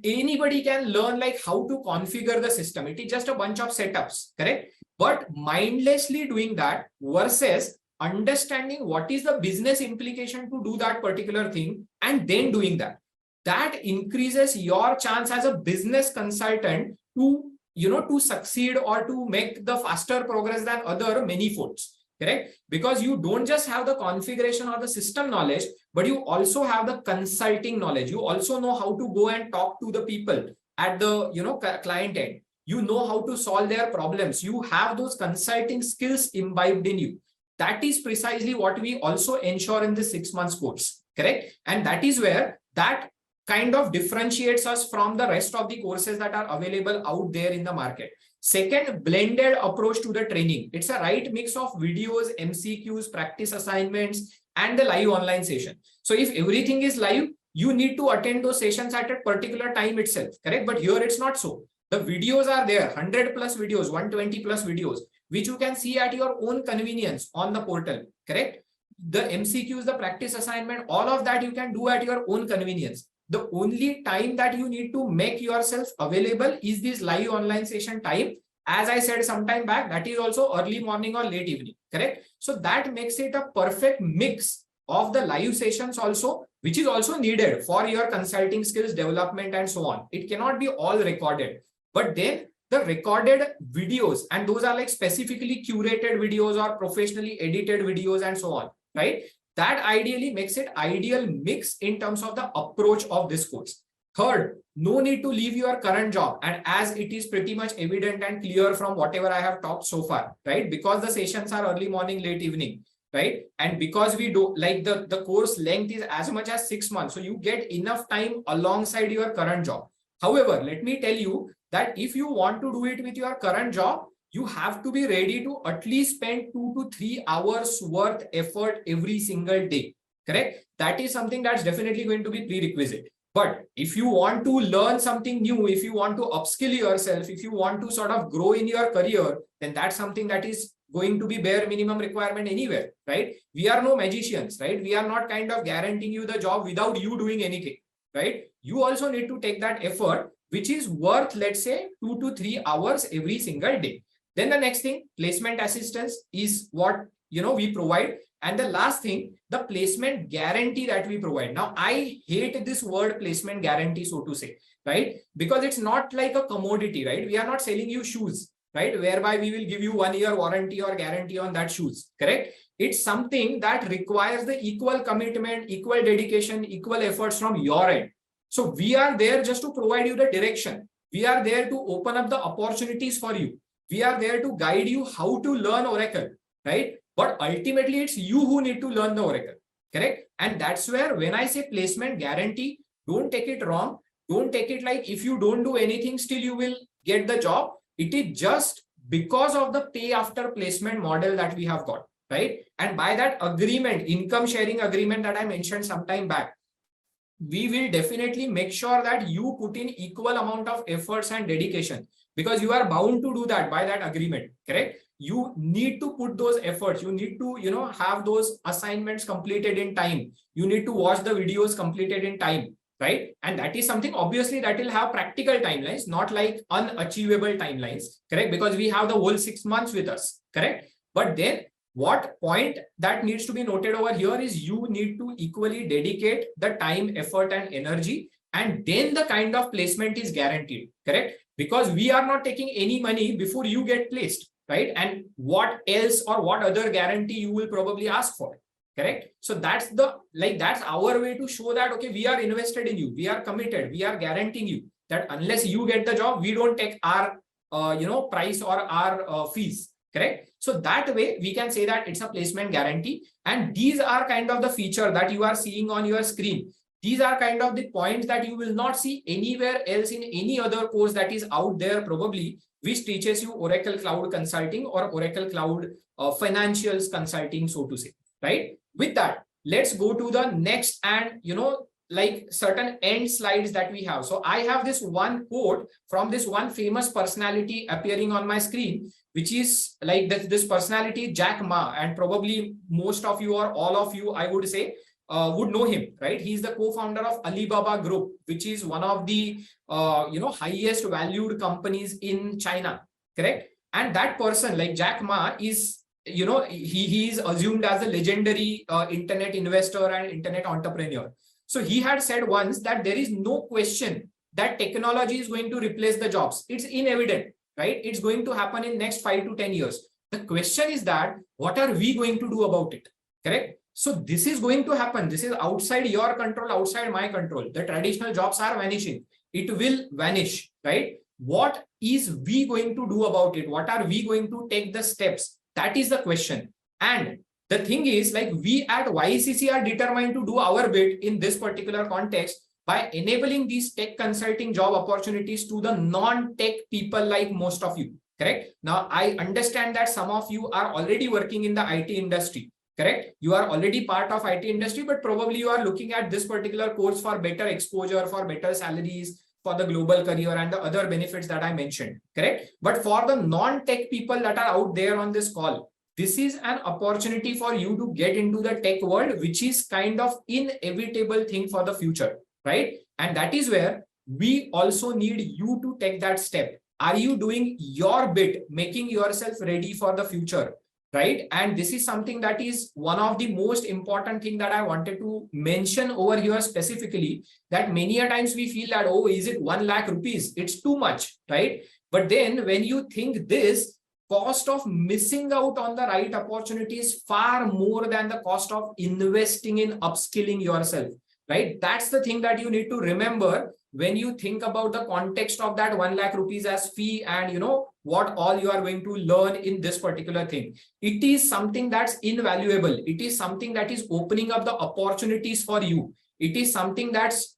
anybody can learn like how to configure the system. It is just a bunch of setups, correct? But mindlessly doing that versus understanding what is the business implication to do that particular thing and then doing that, that increases your chance as a business consultant to, you know, to succeed or to make the faster progress than other many folds, correct? Because you don't just have the configuration or the system knowledge, but you also have the consulting knowledge. You also know how to go and talk to the people at the, you know, client end. you know how to solve their problems, you have those consulting skills imbibed in you. That is precisely what we also ensure in the 6 months course, correct? And that is where that kind of differentiates us from the rest of the courses that are available out there in the market. Second, blended approach to the training. It's a right mix of videos, MCQs, practice assignments, and the live online session. So if everything is live, you need to attend those sessions at a particular time itself, correct? But here it's not so. The videos are there, 100 plus videos, 120 plus videos, which you can see at your own convenience on the portal, correct? The MCQs, the practice assignment, all of that you can do at your own convenience. The only time that you need to make yourself available is this live online session time. As I said some time back, that is also early morning or late evening, correct? So that makes it a perfect mix of the live sessions also, which is also needed for your consulting skills development and so on. It cannot be all recorded, but then the recorded videos, and those are like specifically curated videos or professionally edited videos and so on, right? That ideally makes it ideal mix in terms of the approach of this course. Third, no need to leave your current job. And as it is pretty much evident and clear from whatever I have talked so far, right? Because the sessions are early morning, late evening, right? And because we do like the course length is as much as 6 months. So you get enough time alongside your current job. However, let me tell you that if you want to do it with your current job, you have to be ready to at least spend 2 to 3 hours worth effort every single day, correct? That is something that's definitely going to be prerequisite. But if you want to learn something new, if you want to upskill yourself, if you want to sort of grow in your career, then that's something that is going to be bare minimum requirement anywhere, right? We are no magicians, right? We are not kind of guaranteeing you the job without you doing anything, right? You also need to take that effort, which is worth, let's say, 2 to 3 hours every single day. Then the next thing, placement assistance is what we provide. And the last thing, the placement guarantee that we provide. Now, I hate this word placement guarantee, so to say, right? Because it's not like a commodity, right? We are not selling you shoes, right? Whereby we will give you 1 year warranty or guarantee on that shoes, correct? It's something that requires the equal commitment, equal dedication, equal efforts from your end. So we are there just to provide you the direction. We are there to open up the opportunities for you. We are there to guide you how to learn Oracle, right? But ultimately, it's you who need to learn the Oracle, correct? And that's where when I say placement guarantee, don't take it wrong. Don't take it like if you don't do anything, still you will get the job. It is just because of the pay after placement model that we have got, right? And by that agreement, income sharing agreement that I mentioned some time back, we will definitely make sure that you put in equal amount of efforts and dedication, because you are bound to do that by that agreement, correct? You need to put those efforts. You need to, have those assignments completed in time. You need to watch the videos completed in time, right? And that is something obviously that will have practical timelines, not like unachievable timelines, correct? Because we have the whole 6 months with us, correct? But then what point that needs to be noted over here is you need to equally dedicate the time, effort, and energy, and then the kind of placement is guaranteed, correct? Because we are not taking any money before you get placed, right? And what else or what other guarantee you will probably ask for, correct? So that's that's our way to show that, okay, we are invested in you, we are committed, we are guaranteeing you that unless you get the job, we don't take our price or our fees, correct? So that way we can say that it's a placement guarantee. And these are kind of the feature that you are seeing on your screen. These are kind of the points that you will not see anywhere else in any other course that is out there probably, which teaches you Oracle Cloud Consulting or Oracle Cloud Financials Consulting, so to say, right? With that, let's go to the next and, certain end slides that we have. So I have this one quote from this one famous personality appearing on my screen, which is like this personality, Jack Ma, and probably most of you or all of you, I would say, would know him, right? He's the co-founder of Alibaba Group, which is one of the highest valued companies in China, correct? And that person, like Jack Ma, is he is assumed as a legendary internet investor and internet entrepreneur. So he had said once that there is no question that technology is going to replace the jobs. It's inevitable, right? It's going to happen in next 5 to 10 years. The question is that what are we going to do about it, correct? So this is going to happen. This is outside your control, outside my control. The traditional jobs are vanishing. It will vanish, right? What is we going to do about it? What are we going to take the steps? That is the question. And the thing is, like, we at YECC are determined to do our bit in this particular context by enabling these tech consulting job opportunities to the non-tech people like most of you. Correct? Now, I understand that some of you are already working in the IT industry. Correct? You are already part of IT industry, but probably you are looking at this particular course for better exposure, for better salaries, for the global career and the other benefits that I mentioned. Correct? But for the non-tech people that are out there on this call, this is an opportunity for you to get into the tech world, which is kind of inevitable thing for the future, right? And that is where we also need you to take that step. Are you doing your bit, making yourself ready for the future, right? And this is something that is one of the most important thing that I wanted to mention over here specifically, that many a times we feel that, oh, is it 1 lakh rupees? It's too much, right? But then when you think this, cost of missing out on the right opportunity is far more than the cost of investing in upskilling yourself, right? That's the thing that you need to remember when you think about the context of that 1 lakh rupees as fee and what all you are going to learn in this particular thing. It is something that's invaluable. It is something that is opening up the opportunities for you. It is something that's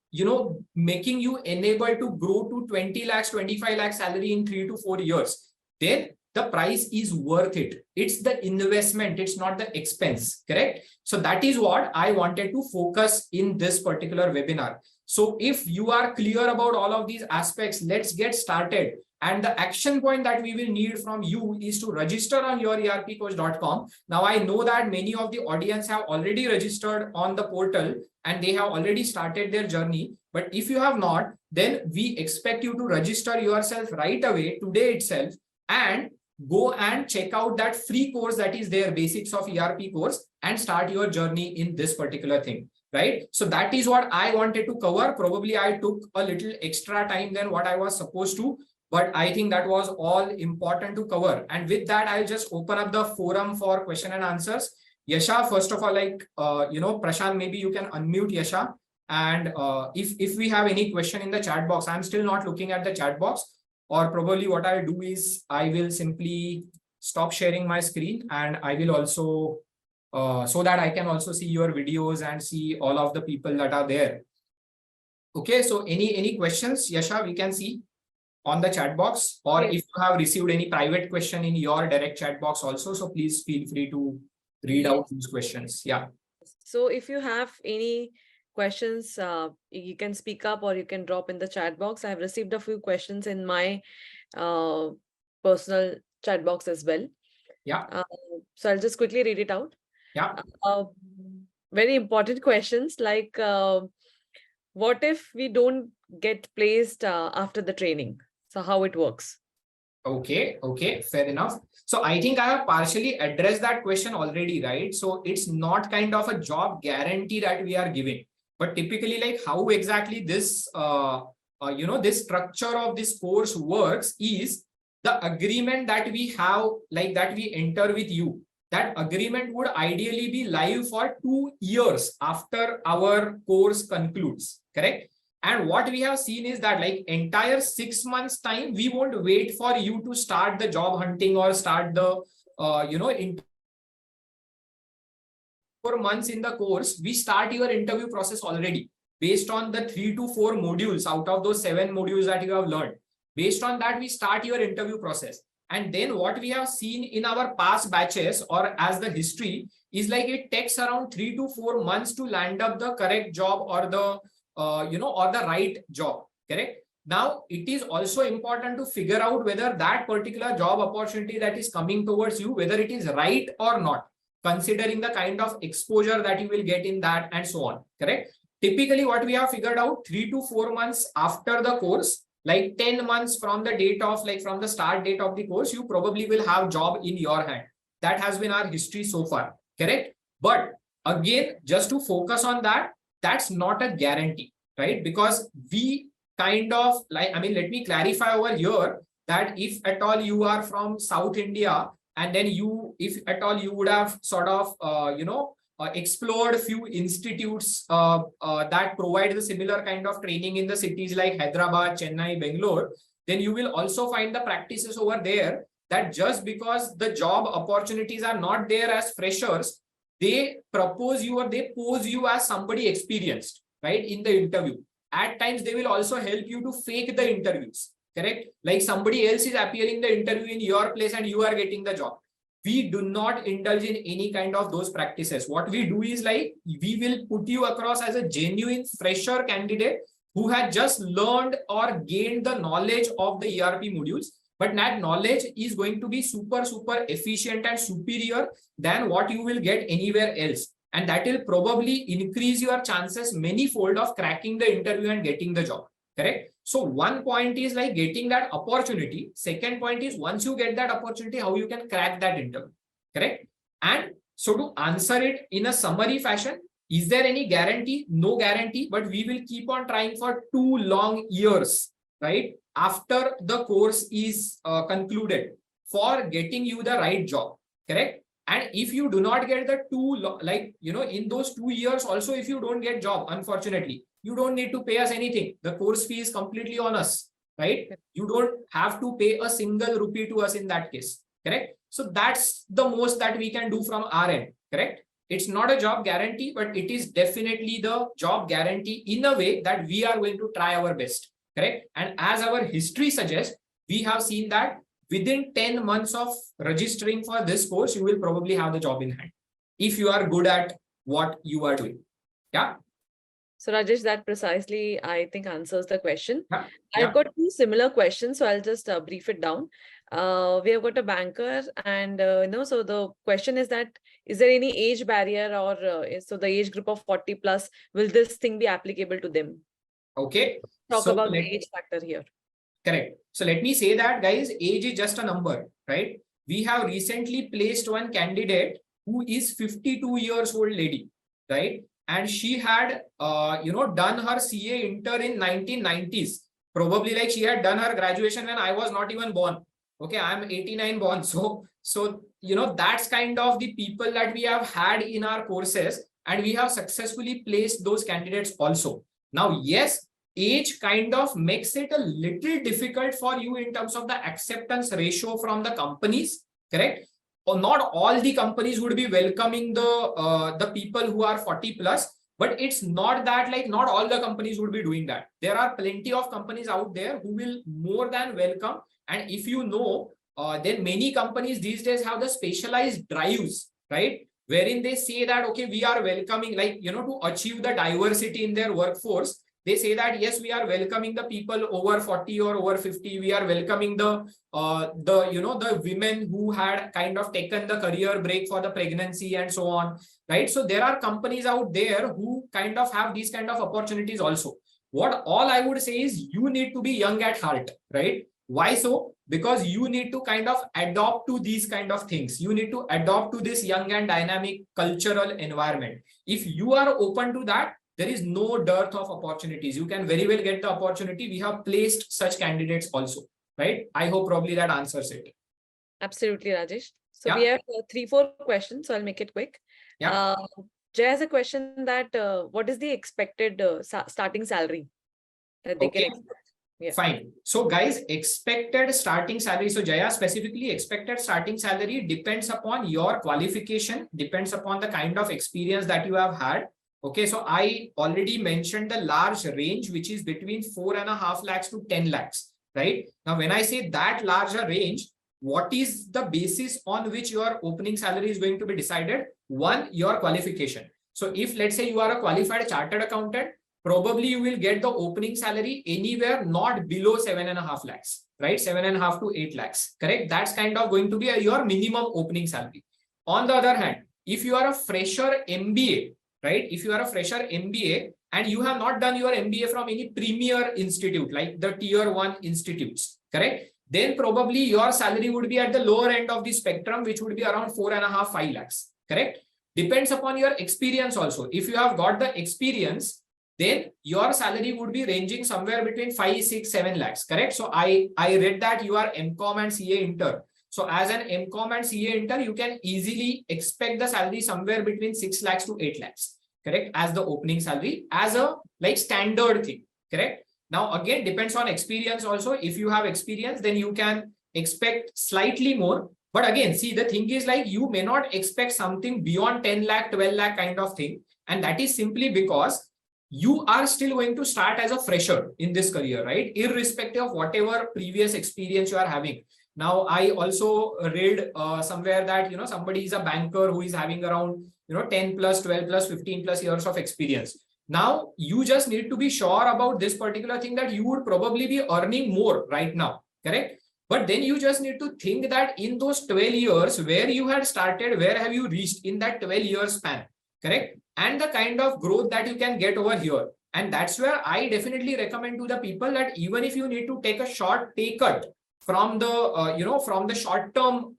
making you enable to grow to 20 lakhs, 25 lakhs salary in 3 to 4 years. Then the price is worth it. It's the investment, it's not the expense, correct? So that is what I wanted to focus in this particular webinar. So if you are clear about all of these aspects, let's get started. And the action point that we will need from you is to register on yourerpcoach.com. Now, I know that many of the audience have already registered on the portal and they have already started their journey. But if you have not, then we expect you to register yourself right away today itself and go and check out that free course that is there, Basics of ERP course, and start your journey in this particular thing, right? So that is what I wanted to cover. Probably I took a little extra time than what I was supposed to, but I think that was all important to cover. And with that, I'll just open up the forum for question and answers. Yasha, first of all, Prashant, maybe you can unmute Yasha. And if we have any question in the chat box, I'm still not looking at the chat box. Or probably what I'll do is I will simply stop sharing my screen and I will also, so that I can also see your videos and see all of the people that are there. Okay, so any questions, Yasha, we can see on the chat box, or if you have received any private question in your direct chat box also, so please feel free to read out these questions. Yeah. So if you have any questions, you can speak up or you can drop in the chat box. I have received a few questions in my personal chat box as well. Yeah. So I'll just quickly read it out. Yeah. Very important questions like, what if we don't get placed after the training? So how it works? Okay, fair enough. So I think I have partially addressed that question already, right? So it's not kind of a job guarantee that we are giving, but typically, like, how exactly this, this structure of this course works is the agreement that we have, like that we enter with you. That agreement would ideally be live for 2 years after our course concludes, correct? And what we have seen is that, like, entire 6 months time, we won't wait for you to start the job hunting or start the, in 4 months in the course, we start your interview process already based on the 3 to 4 modules out of those 7 modules that you have learned. Based on that, we start your interview process. And then what we have seen in our past batches or as the history is like it takes around 3 to 4 months to land up the correct job or the or the right job, correct? Now, it is also important to figure out whether that particular job opportunity that is coming towards you, whether it is right or not, considering the kind of exposure that you will get in that and so on, correct? Typically, what we have figured out 3 to 4 months after the course, like 10 months from the date of, like from the start date of the course, you probably will have job in your hand. That has been our history so far, correct? But again, just to focus on that, that's not a guarantee, right? Because we kind of like, I mean, let me clarify over here that if at all you are from South India and then if at all you would have sort of, explored few institutes that provide the similar kind of training in the cities like Hyderabad, Chennai, Bangalore, then you will also find the practices over there that just because the job opportunities are not there as freshers, they propose you or they pose you as somebody experienced, right, in the interview. At times, they will also help you to fake the interviews, correct? Like somebody else is appearing the interview in your place and you are getting the job. We do not indulge in any kind of those practices. What we do is like, we will put you across as a genuine fresher candidate who had just learned or gained the knowledge of the ERP modules, but that knowledge is going to be super efficient and superior than what you will get anywhere else. And that will probably increase your chances many-fold of cracking the interview and getting the job, correct? So one point is like getting that opportunity. Second point is once you get that opportunity, how you can crack that interview, correct? And so to answer it in a summary fashion, is there any guarantee? No guarantee, but we will keep on trying for 2 long years, right, after the course is concluded for getting you the right job, correct? And if you do not get the in those 2 years also, if you don't get job, unfortunately, you don't need to pay us anything. The course fee is completely on us, right? You don't have to pay a single rupee to us in that case, correct? So that's the most that we can do from our end, correct? It's not a job guarantee, but it is definitely the job guarantee in a way that we are going to try our best, correct? And as our history suggests, we have seen that within 10 months of registering for this course, you will probably have the job in hand if you are good at what you are doing. Yeah. So Rajesh, that precisely, I think, answers the question. Yeah. I've got 2 similar questions, so I'll just brief it down. We have got a banker, and so the question is that, is there any age barrier, or so the age group of 40 plus, will this thing be applicable to them? Okay. Talk about the age factor here. Correct. So let me say that, guys, age is just a number, right? We have recently placed one candidate who is 52 years old lady, right? And she had, done her CA inter in 1990s. Probably like she had done her graduation when I was not even born. Okay, I'm 89 born. So that's kind of the people that we have had in our courses, and we have successfully placed those candidates also. Now, yes, age kind of makes it a little difficult for you in terms of the acceptance ratio from the companies, correct? Or not all the companies would be welcoming the people who are 40 plus, but it's not that like not all the companies would be doing that. There are plenty of companies out there who will more than welcome. And if you know, then many companies these days have the specialized drives, right? Wherein they say that, okay, we are welcoming, to achieve the diversity in their workforce. They say that, yes, we are welcoming the people over 40 or over 50. We are welcoming the women who had kind of taken the career break for the pregnancy and so on, right? So there are companies out there who kind of have these kind of opportunities also. What all I would say is you need to be young at heart, right? Why so? Because you need to kind of adopt to these kind of things. You need to adopt to this young and dynamic cultural environment. If you are open to that, there is no dearth of opportunities. You can very well get the opportunity. We have placed such candidates also, right? I hope probably that answers it. Absolutely, Rajesh. So we have 3-4 questions, so I'll make it quick. Yeah. Jay has a question that what is the expected starting salary that they can expect? Yeah. Fine. So guys, expected starting salary. So Jaya, specifically expected starting salary depends upon your qualification, depends upon the kind of experience that you have had. Okay, so I already mentioned the large range, which is between 4.5 lakhs to 10 lakhs, right? Now, when I say that larger range, what is the basis on which your opening salary is going to be decided? One, your qualification. So if let's say you are a qualified chartered accountant, probably you will get the opening salary anywhere not below 7.5 lakhs, right? 7.5 to 8 lakhs, correct? That's kind of going to be your minimum opening salary. On the other hand, if you are a fresher MBA, right? If you are a fresher MBA and you have not done your MBA from any premier institute, like the tier 1 institutes, correct? Then probably your salary would be at the lower end of the spectrum, which would be around 4.5, 5 lakhs, correct? Depends upon your experience also. If you have got the experience, then your salary would be ranging somewhere between 5, 6, 7 lakhs, correct? So I read that you are MCOM and CA inter. So as an MCOM and CA inter, you can easily expect the salary somewhere between 6 lakhs to 8 lakhs, correct? As the opening salary, as a like standard thing, correct? Now, again, depends on experience also. If you have experience, then you can expect slightly more. But again, see, the thing is like you may not expect something beyond 10 lakh, 12 lakh kind of thing. And that is simply because you are still going to start as a fresher in this career, right? Irrespective of whatever previous experience you are having. Now, I also read somewhere that, somebody is a banker who is having around, 10 plus, 12 plus, 15 plus years of experience. Now, you just need to be sure about this particular thing that you would probably be earning more right now, correct? But then you just need to think that in those 12 years, where you had started, where have you reached in that 12 years span, correct? And the kind of growth that you can get over here. And that's where I definitely recommend to the people that even if you need to take a short pay cut from the, from the short term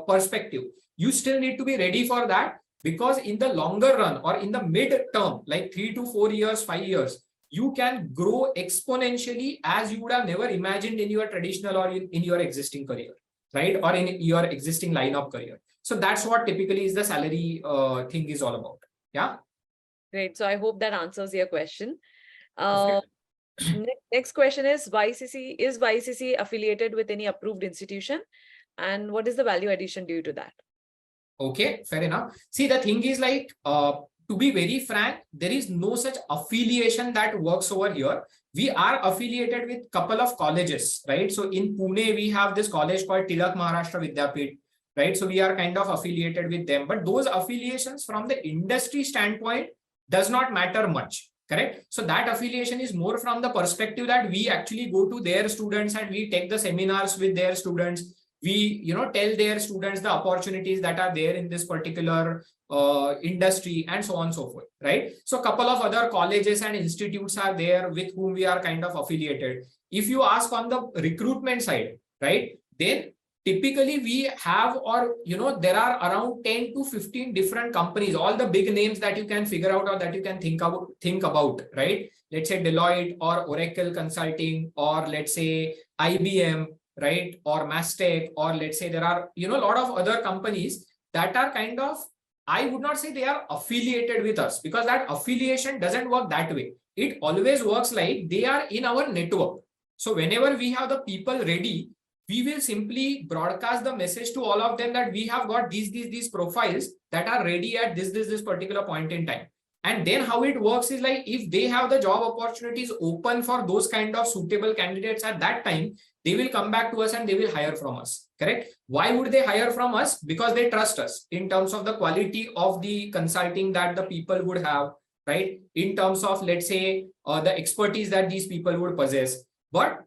perspective, you still need to be ready for that. Because in the longer run or in the mid term, like 3 to 4 years, 5 years, you can grow exponentially as you would have never imagined in your traditional or in your existing career, right? Or in your existing line of career. So that's what typically is the salary thing is all about. Yeah. Great. So I hope that answers your question. Perfect. Next question is YECC affiliated with any approved institution? And what is the value addition due to that? Okay, fair enough. See, the thing is like, to be very frank, there is no such affiliation that works over here. We are affiliated with couple of colleges, right? So in Pune, we have this college called Tilak Maharashtra Vidyapit, right? So we are kind of affiliated with them, but those affiliations from the industry standpoint does not matter much, correct? So that affiliation is more from the perspective that we actually go to their students and we take the seminars with their students. We tell their students the opportunities that are there in this particular industry and so on and so forth, right? So a couple of other colleges and institutes are there with whom we are kind of affiliated. If you ask on the recruitment side, right, then typically we have, or there are around 10 to 15 different companies, all the big names that you can figure out or that you can think about, right? Let's say Deloitte or Oracle Consulting, or let's say IBM, right? Or Mastech, or let's say there are, a lot of other companies that are kind of, I would not say they are affiliated with us, because that affiliation doesn't work that way. It always works like they are in our network. So whenever we have the people ready, we will simply broadcast the message to all of them that we have got these profiles that are ready at this particular point in time. And then how it works is like, if they have the job opportunities open for those kind of suitable candidates at that time, they will come back to us and they will hire from us, correct? Why would they hire from us? Because they trust us in terms of the quality of the consulting that the people would have, right? In terms of, let's say, the expertise that these people would possess. But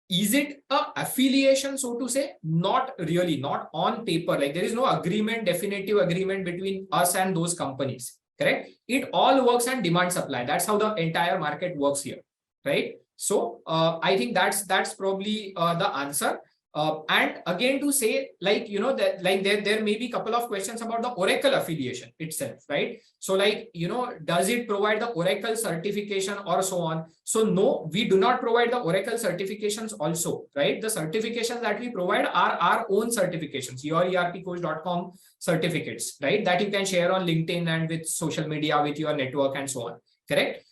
is it a affiliation, so to say? Not really, not on paper. Like there is no agreement, definitive agreement between us and those companies, correct? It all works on demand supply. That's how the entire market works here, right? So I think that's probably the answer. And again, to say, like, that like there may be a couple of questions about the Oracle affiliation itself, right? So like, does it provide the Oracle certification or so on? So no, we do not provide the Oracle certifications also, right? The certifications that we provide are our own certifications, yourerpcoach.com certificates, right? That you can share on LinkedIn and with social media, with your network and so on, correct?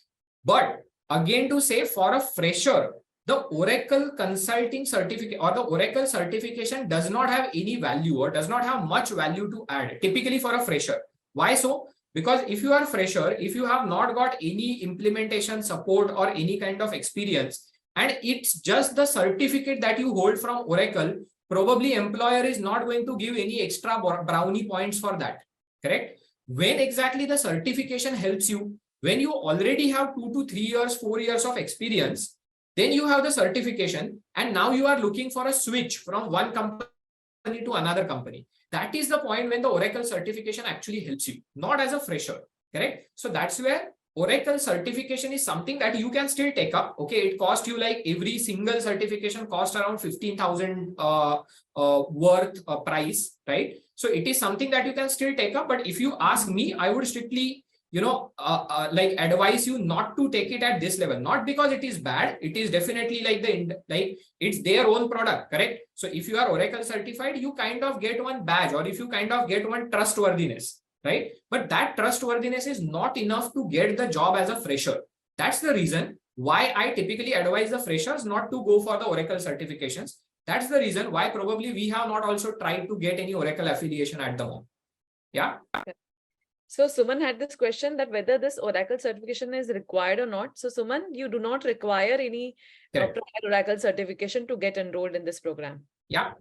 But again, to say, for a fresher, the Oracle consulting certificate or the Oracle certification does not have any value or does not have much value to add, typically for a fresher. Why so? Because if you are a fresher, if you have not got any implementation support or any kind of experience, and it's just the certificate that you hold from Oracle, probably employer is not going to give any extra brownie points for that, correct? When exactly the certification helps you? When you already have 2 to 3 years, 4 years of experience, then you have the certification, and now you are looking for a switch from one company to another company. That is the point when the Oracle certification actually helps you, not as a fresher, correct? So that's where Oracle certification is something that you can still take up. Okay, it costs you, like, every single certification costs around 15,000 worth price, right? So it is something that you can still take up. But if you ask me, I would strictly like advise you not to take it at this level, not because it is bad. It is definitely like it's their own product, correct? So if you are Oracle certified, you kind of get one badge, or if you kind of get one trustworthiness, right? But that trustworthiness is not enough to get the job as a fresher. That's the reason why I typically advise the freshers not to go for the Oracle certifications. That's the reason why probably we have not also tried to get any Oracle affiliation at the moment. Yeah. So Suman had this question that whether this Oracle certification is required or not. So Suman, you do not require any prior Oracle certification to get enrolled in this program. Yeah,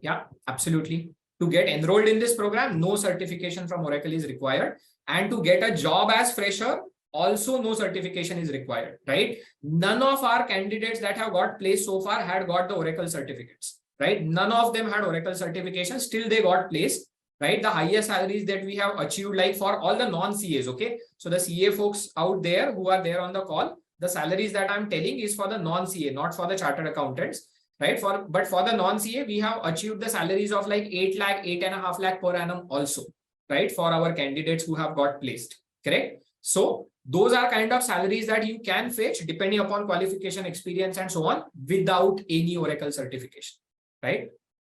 absolutely. To get enrolled in this program, no certification from Oracle is required. And to get a job as fresher, also no certification is required, right? None of our candidates that have got placed so far had got the Oracle certificates, right? None of them had Oracle certifications, still they got placed, right? The highest salaries that we have achieved, like for all the non-CAs, okay? So the CA folks out there who are there on the call, the salaries that I'm telling is for the non-CA, not for the chartered accountants, right? But for the non-CA, we have achieved the salaries of like 8 lakh, 8.5 lakh per annum also, right? For our candidates who have got placed, correct? So those are kind of salaries that you can fetch depending upon qualification, experience, and so on without any Oracle certification, right?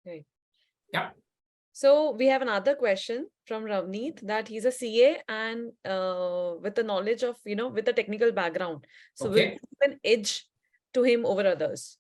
Okay. Yeah. So we have another question from Ravneet that he's a CA and with the knowledge of, with a technical background. So will give an edge to him over others?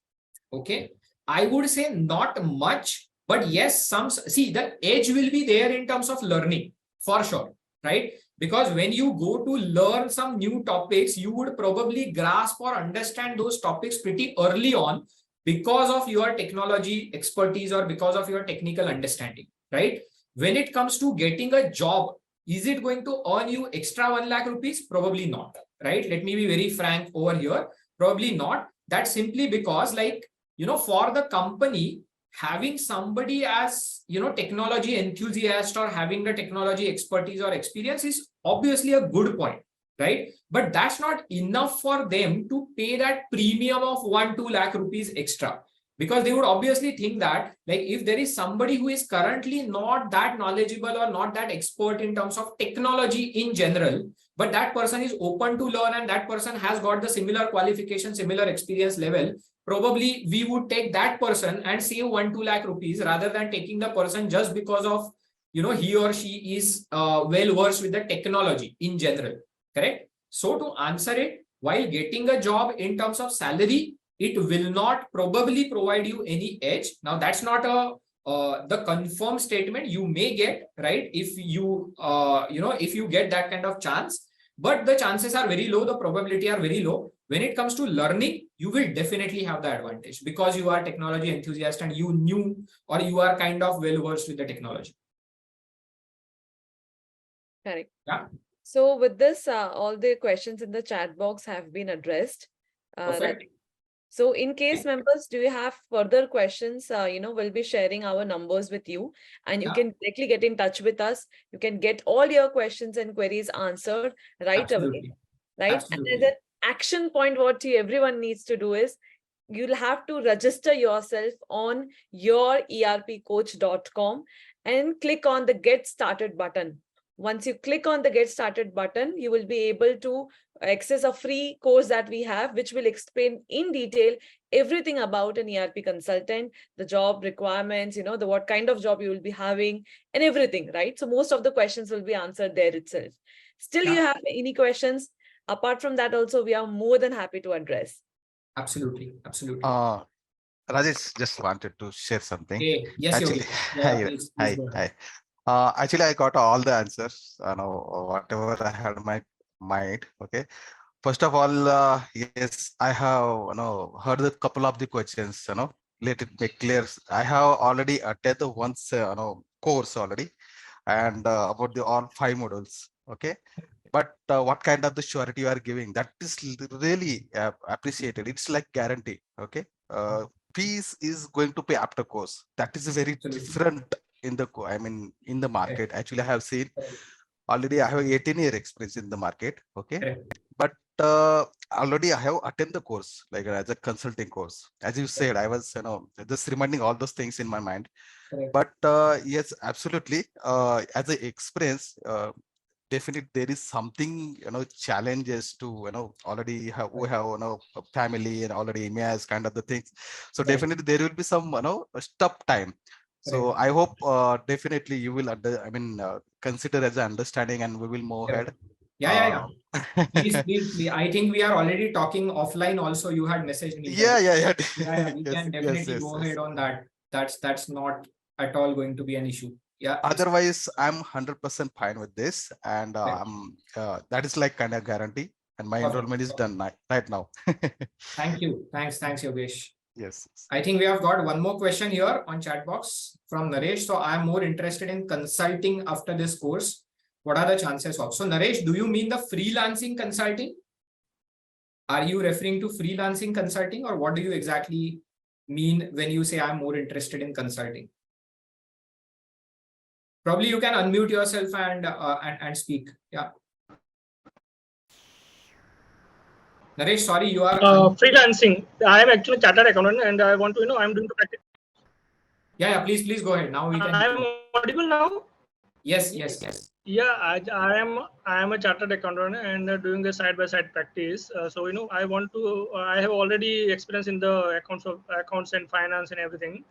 Okay. I would say not much, but yes, the edge will be there in terms of learning for sure, right? Because when you go to learn some new topics, you would probably grasp or understand those topics pretty early on because of your technology expertise or because of your technical understanding, right? When it comes to getting a job, is it going to earn you extra 1 lakh rupees? Probably not, right? Let me be very frank over here. Probably not. That's simply because, like, for the company, having somebody as, technology enthusiast or having the technology expertise or experience is obviously a good point, right? But that's not enough for them to pay that premium of 1-2 lakh rupees extra, because they would obviously think that, like, if there is somebody who is currently not that knowledgeable or not that expert in terms of technology in general, but that person is open to learn and that person has got the similar qualification, similar experience level, probably we would take that person and save 1-2 lakh rupees rather than taking the person just because of, he or she is well versed with the technology in general, correct? So to answer it, while getting a job in terms of salary, it will not probably provide you any edge. Now that's not the confirmed statement. You may get, right, if you if you get that kind of chance, but the chances are very low, the probability are very low. When it comes to learning, you will definitely have the advantage because you are technology enthusiast and you knew, or you are kind of well versed with the technology. Correct. Yeah. So with this, all the questions in the chat box have been addressed. Perfect. So in case members, do you have further questions? We'll be sharing our numbers with you and you can directly get in touch with us. You can get all your questions and queries answered right away, right? Absolutely. And as an action point, what everyone needs to do is you'll have to register yourself on your erpcoach.com and click on the Get Started button. Once you click on the Get Started button, you will be able to access a free course that we have, which will explain in detail everything about an ERP consultant, the job requirements, what kind of job you will be having and everything, right? So most of the questions will be answered there itself. Still, you have any questions? Apart from that, also, we are more than happy to address. Absolutely. Absolutely. Rajesh just wanted to share something. Hey, yes, actually, please hi. Actually, I got all the answers. Whatever I had in my mind. Okay. First of all, yes, I have heard a couple of the questions. Let it make clear. I have already attended once course already, and about the all 5 modules. Okay. But what kind of the surety you are giving, that is really appreciated. It's like guarantee. Okay. Fees is going to pay after course. That is very different in the in the market. Actually, I have seen already. I have 18-year experience in the market. Okay, but already I have attended the course like as a consulting course. As you said, I was just reminding all those things in my mind. But yes, absolutely. As an experience, definitely there is something challenges to already have we have a family and already emails kind of the things. So definitely there will be some stop time. So I hope definitely you will consider as an understanding and we will move ahead. Yeah. Please, Uh, please. I think we are already talking offline also. You had messaged me. yeah, yeah, yeah. Yeah. We Yes, can yes, definitely yes, go yes. ahead on that. That's not at all going to be an issue. Yeah. Otherwise, I'm 100% fine with this, and Perfect. that is like kind of guarantee. And my Perfect. enrollment is done right now. Thank you. Thanks, Yogesh. Yes. I think we have got one more question here on chat box from Naresh. So I'm more interested in consulting after this course. What are the chances of? So Naresh, do you mean the freelancing consulting? Are you referring to freelancing consulting, or what do you exactly mean when you say I'm more interested in consulting? Probably you can unmute yourself and speak. Yeah. Naresh, sorry, you are freelancing. I am actually chartered accountant, and I want to, I'm doing the practice. Yeah, please go ahead. Now we can. I am audible now. Yes. Yeah, I am a chartered accountant and doing the side by side practice. So I want to. I have already experience in the accounts and finance and everything.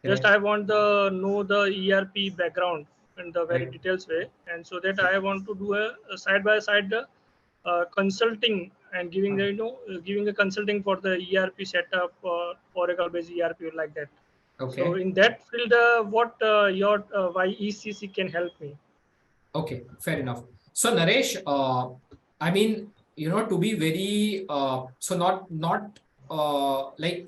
Just Correct. I want the know the ERP background in the very Correct. details way, and so that I want to do a side by side consulting and giving giving a consulting for the ERP setup or Oracle based ERP like that. So Okay. in that field, what your YECC can help me? Okay, fair enough. So Naresh, I mean, to be very so not like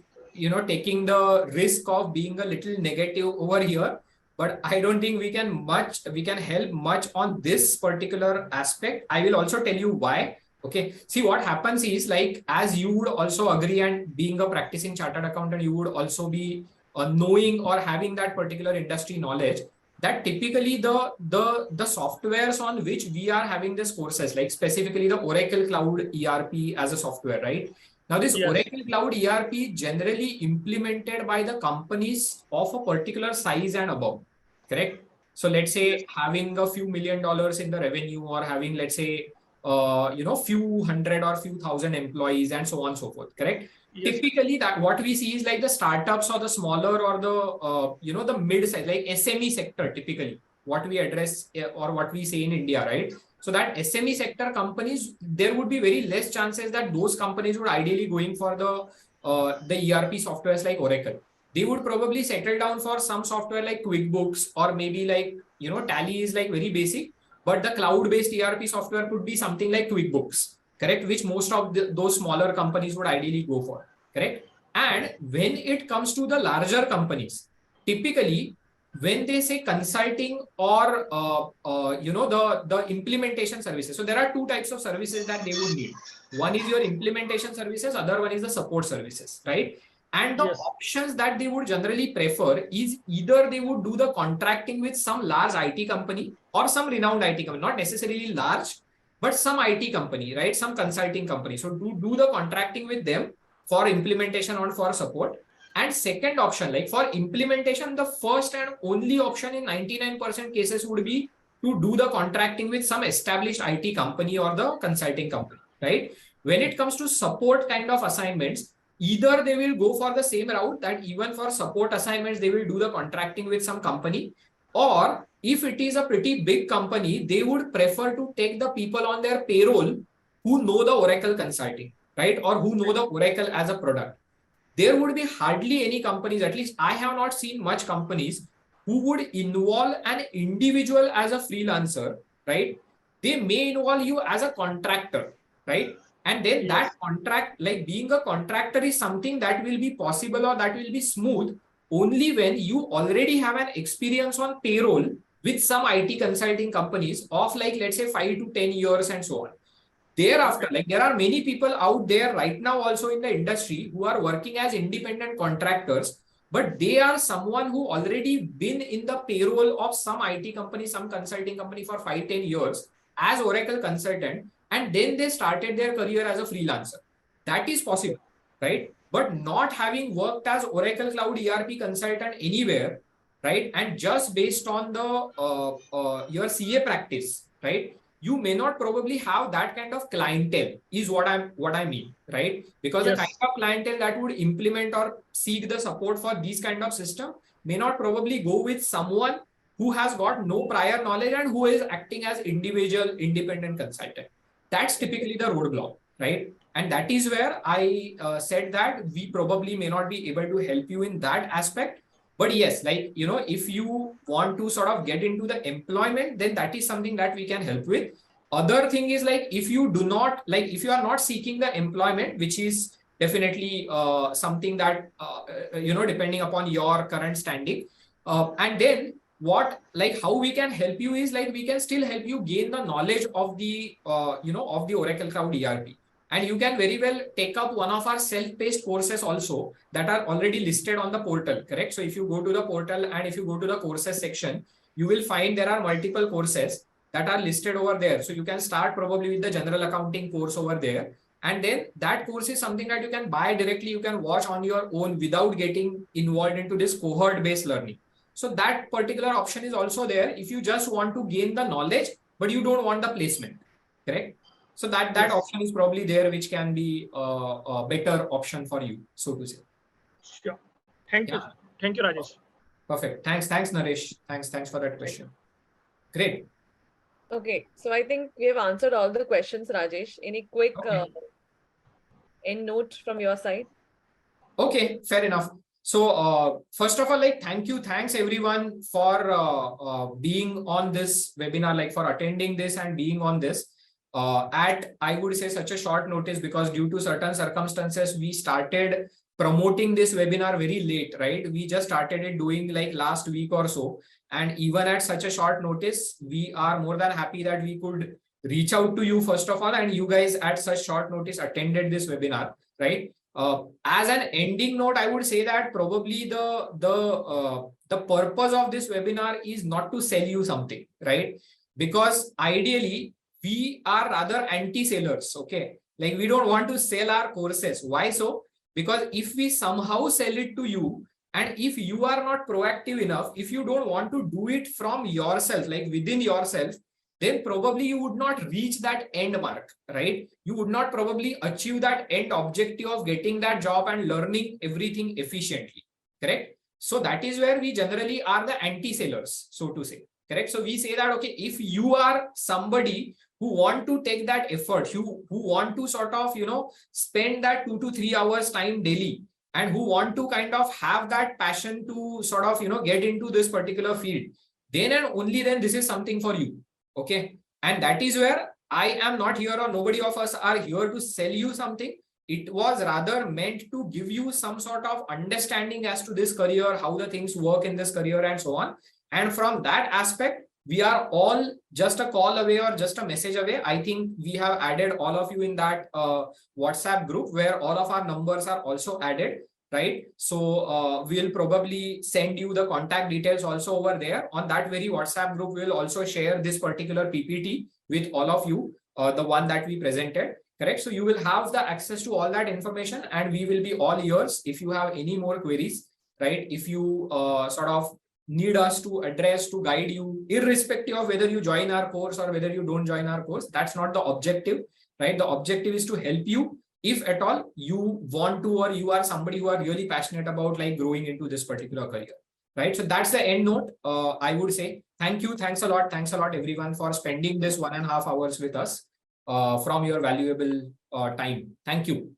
taking the risk of being a little negative over here, but I don't think we can help much on this particular aspect. I will also tell you why. Okay, see what happens is, like, as you would also agree, and being a practicing chartered accountant, you would also be knowing or having that particular industry knowledge, that typically the softwares on which we are having these courses, like specifically the Oracle Cloud ERP as a software, right? Now, this Yes. Oracle Cloud ERP generally implemented by the companies of a particular size and above, correct? So let's Yes. say having a few $1 million in the revenue, or having, let's say, few hundred or few thousand employees, and so on and so forth, correct? Yes. Typically, that what we see is like the startups or the smaller or the the mid size, like SME sector, typically what we address, or what we say in India, right? So that SME sector companies, there would be very less chances that those companies would ideally going for the ERP softwares like Oracle. They would probably settle down for some software like QuickBooks, or maybe like Tally is like very basic, but the cloud based ERP software could be something like QuickBooks, correct, which most of those smaller companies would ideally go for, correct? And when it comes to the larger companies, typically when they say consulting or the implementation services, so there are two types of services that they would need. One is your implementation services, other one is the support services, right? And the Yes. options that they would generally prefer is either they would do the contracting with some large IT company or some renowned IT company, not necessarily large, but some IT company, right? Some consulting company. So do the contracting with them for implementation or for support. And second option, like for implementation, the first and only option in 99% cases would be to do the contracting with some established IT company or the consulting company, right? When it comes to support kind of assignments, either they will go for the same route, that even for support assignments, they will do the contracting with some company, or if it is a pretty big company, they would prefer to take the people on their payroll who know the Oracle consulting, right? Or who know the Oracle as a product. There would be hardly any companies, at least I have not seen much companies, who would involve an individual as a freelancer, right? They may involve you as a contractor, right? And then Yes. that contract, like being a contractor, is something that will be possible or that will be smooth only when you already have an experience on payroll with some IT consulting companies of, like, let's say 5 to 10 years and so on. Thereafter, like, there are many people out there right now also in the industry who are working as independent contractors, but they are someone who already been in the payroll of some IT company, some consulting company for 5-10 years as Oracle consultant, and then they started their career as a freelancer. That is possible, right? But not having worked as Oracle Cloud ERP consultant anywhere, right? And just based on the your CA practice, right? You may not probably have that kind of clientele, is what I mean, right? Because the Yes. kind of clientele that would implement or seek the support for these kind of system may not probably go with someone who has got no prior knowledge and who is acting as individual independent consultant. that's typically the roadblock, right? And that is where I said that we probably may not be able to help you in that aspect. But yes, like, you know, if you want to sort of get into the employment, then that is something that we can help with. Other thing is like, if you do not, like, if you are not seeking the employment, which is definitely something that, you know, depending upon your current standing. And then what, like, how we can help you is like, we can still help you gain the knowledge of the, you know, of the Oracle Cloud ERP. And you can very well take up one of our self-paced courses also that are already listed on the portal, correct? So if you go to the portal and if you go to the courses section, you will find there are multiple courses that are listed over there. So you can start probably with the general accounting course over there. And then that course is something that you can buy directly, you can watch on your own without getting involved into this cohort-based learning. So that particular option is also there if you just want to gain the knowledge, but you don't want the placement, correct? So that option is probably there, which can be a better option for you, so to say. Sure. Thank you. Thank you, Rajesh. Perfect. Thanks, Naresh. Thanks for that question. Great. Okay, so I think we have answered all the questions, Rajesh. Any quick end note from your side? Okay, fair enough. So first of all, like, thanks everyone for being on this webinar, like for attending this and being on this at, I would say, such a short notice, because due to certain circumstances, we started promoting this webinar very late, right? We just started it doing like last week or so. And even at such a short notice, we are more than happy that we could reach out to you first of all, and you guys at such short notice attended this webinar, right? As an ending note, I would say that probably the purpose of this webinar is not to sell you something, right? Because ideally, we are rather anti-sellers, okay? Like, we don't want to sell our courses. Why so? Because if we somehow sell it to you, and if you are not proactive enough, if you don't want to do it from yourself, like within yourself, then probably you would not reach that end mark, right? You would not probably achieve that end objective of getting that job and learning everything efficiently, correct? So that is where we generally are the anti-sellers, so to say, correct? So we say that, okay, if you are somebody who want to take that effort, who want to sort of, you know, spend that 2 to 3 hours time daily, and who want to kind of have that passion to sort of, you know, get into this particular field, then and only then this is something for you. Okay. And that is where I am not here, or nobody of us are here to sell you something. It was rather meant to give you some sort of understanding as to this career, how the things work in this career and so on. And from that aspect, we are all just a call away or just a message away. I think we have added all of you in that WhatsApp group where all of our numbers are also added. Right. So we'll probably send you the contact details also over there. On that very WhatsApp group, we'll also share this particular PPT with all of you, the one that we presented. Correct. So you will have the access to all that information, and we will be all ears if you have any more queries. Right. If you sort of need us to address, to guide you, irrespective of whether you join our course or whether you don't join our course, that's not the objective. Right. The objective is to help you, if at all you want to, or you are somebody who are really passionate about like growing into this particular career, right? So that's the end note. I would say thank you. Thanks a lot everyone for spending this 1.5 hours with us from your valuable time. Thank you.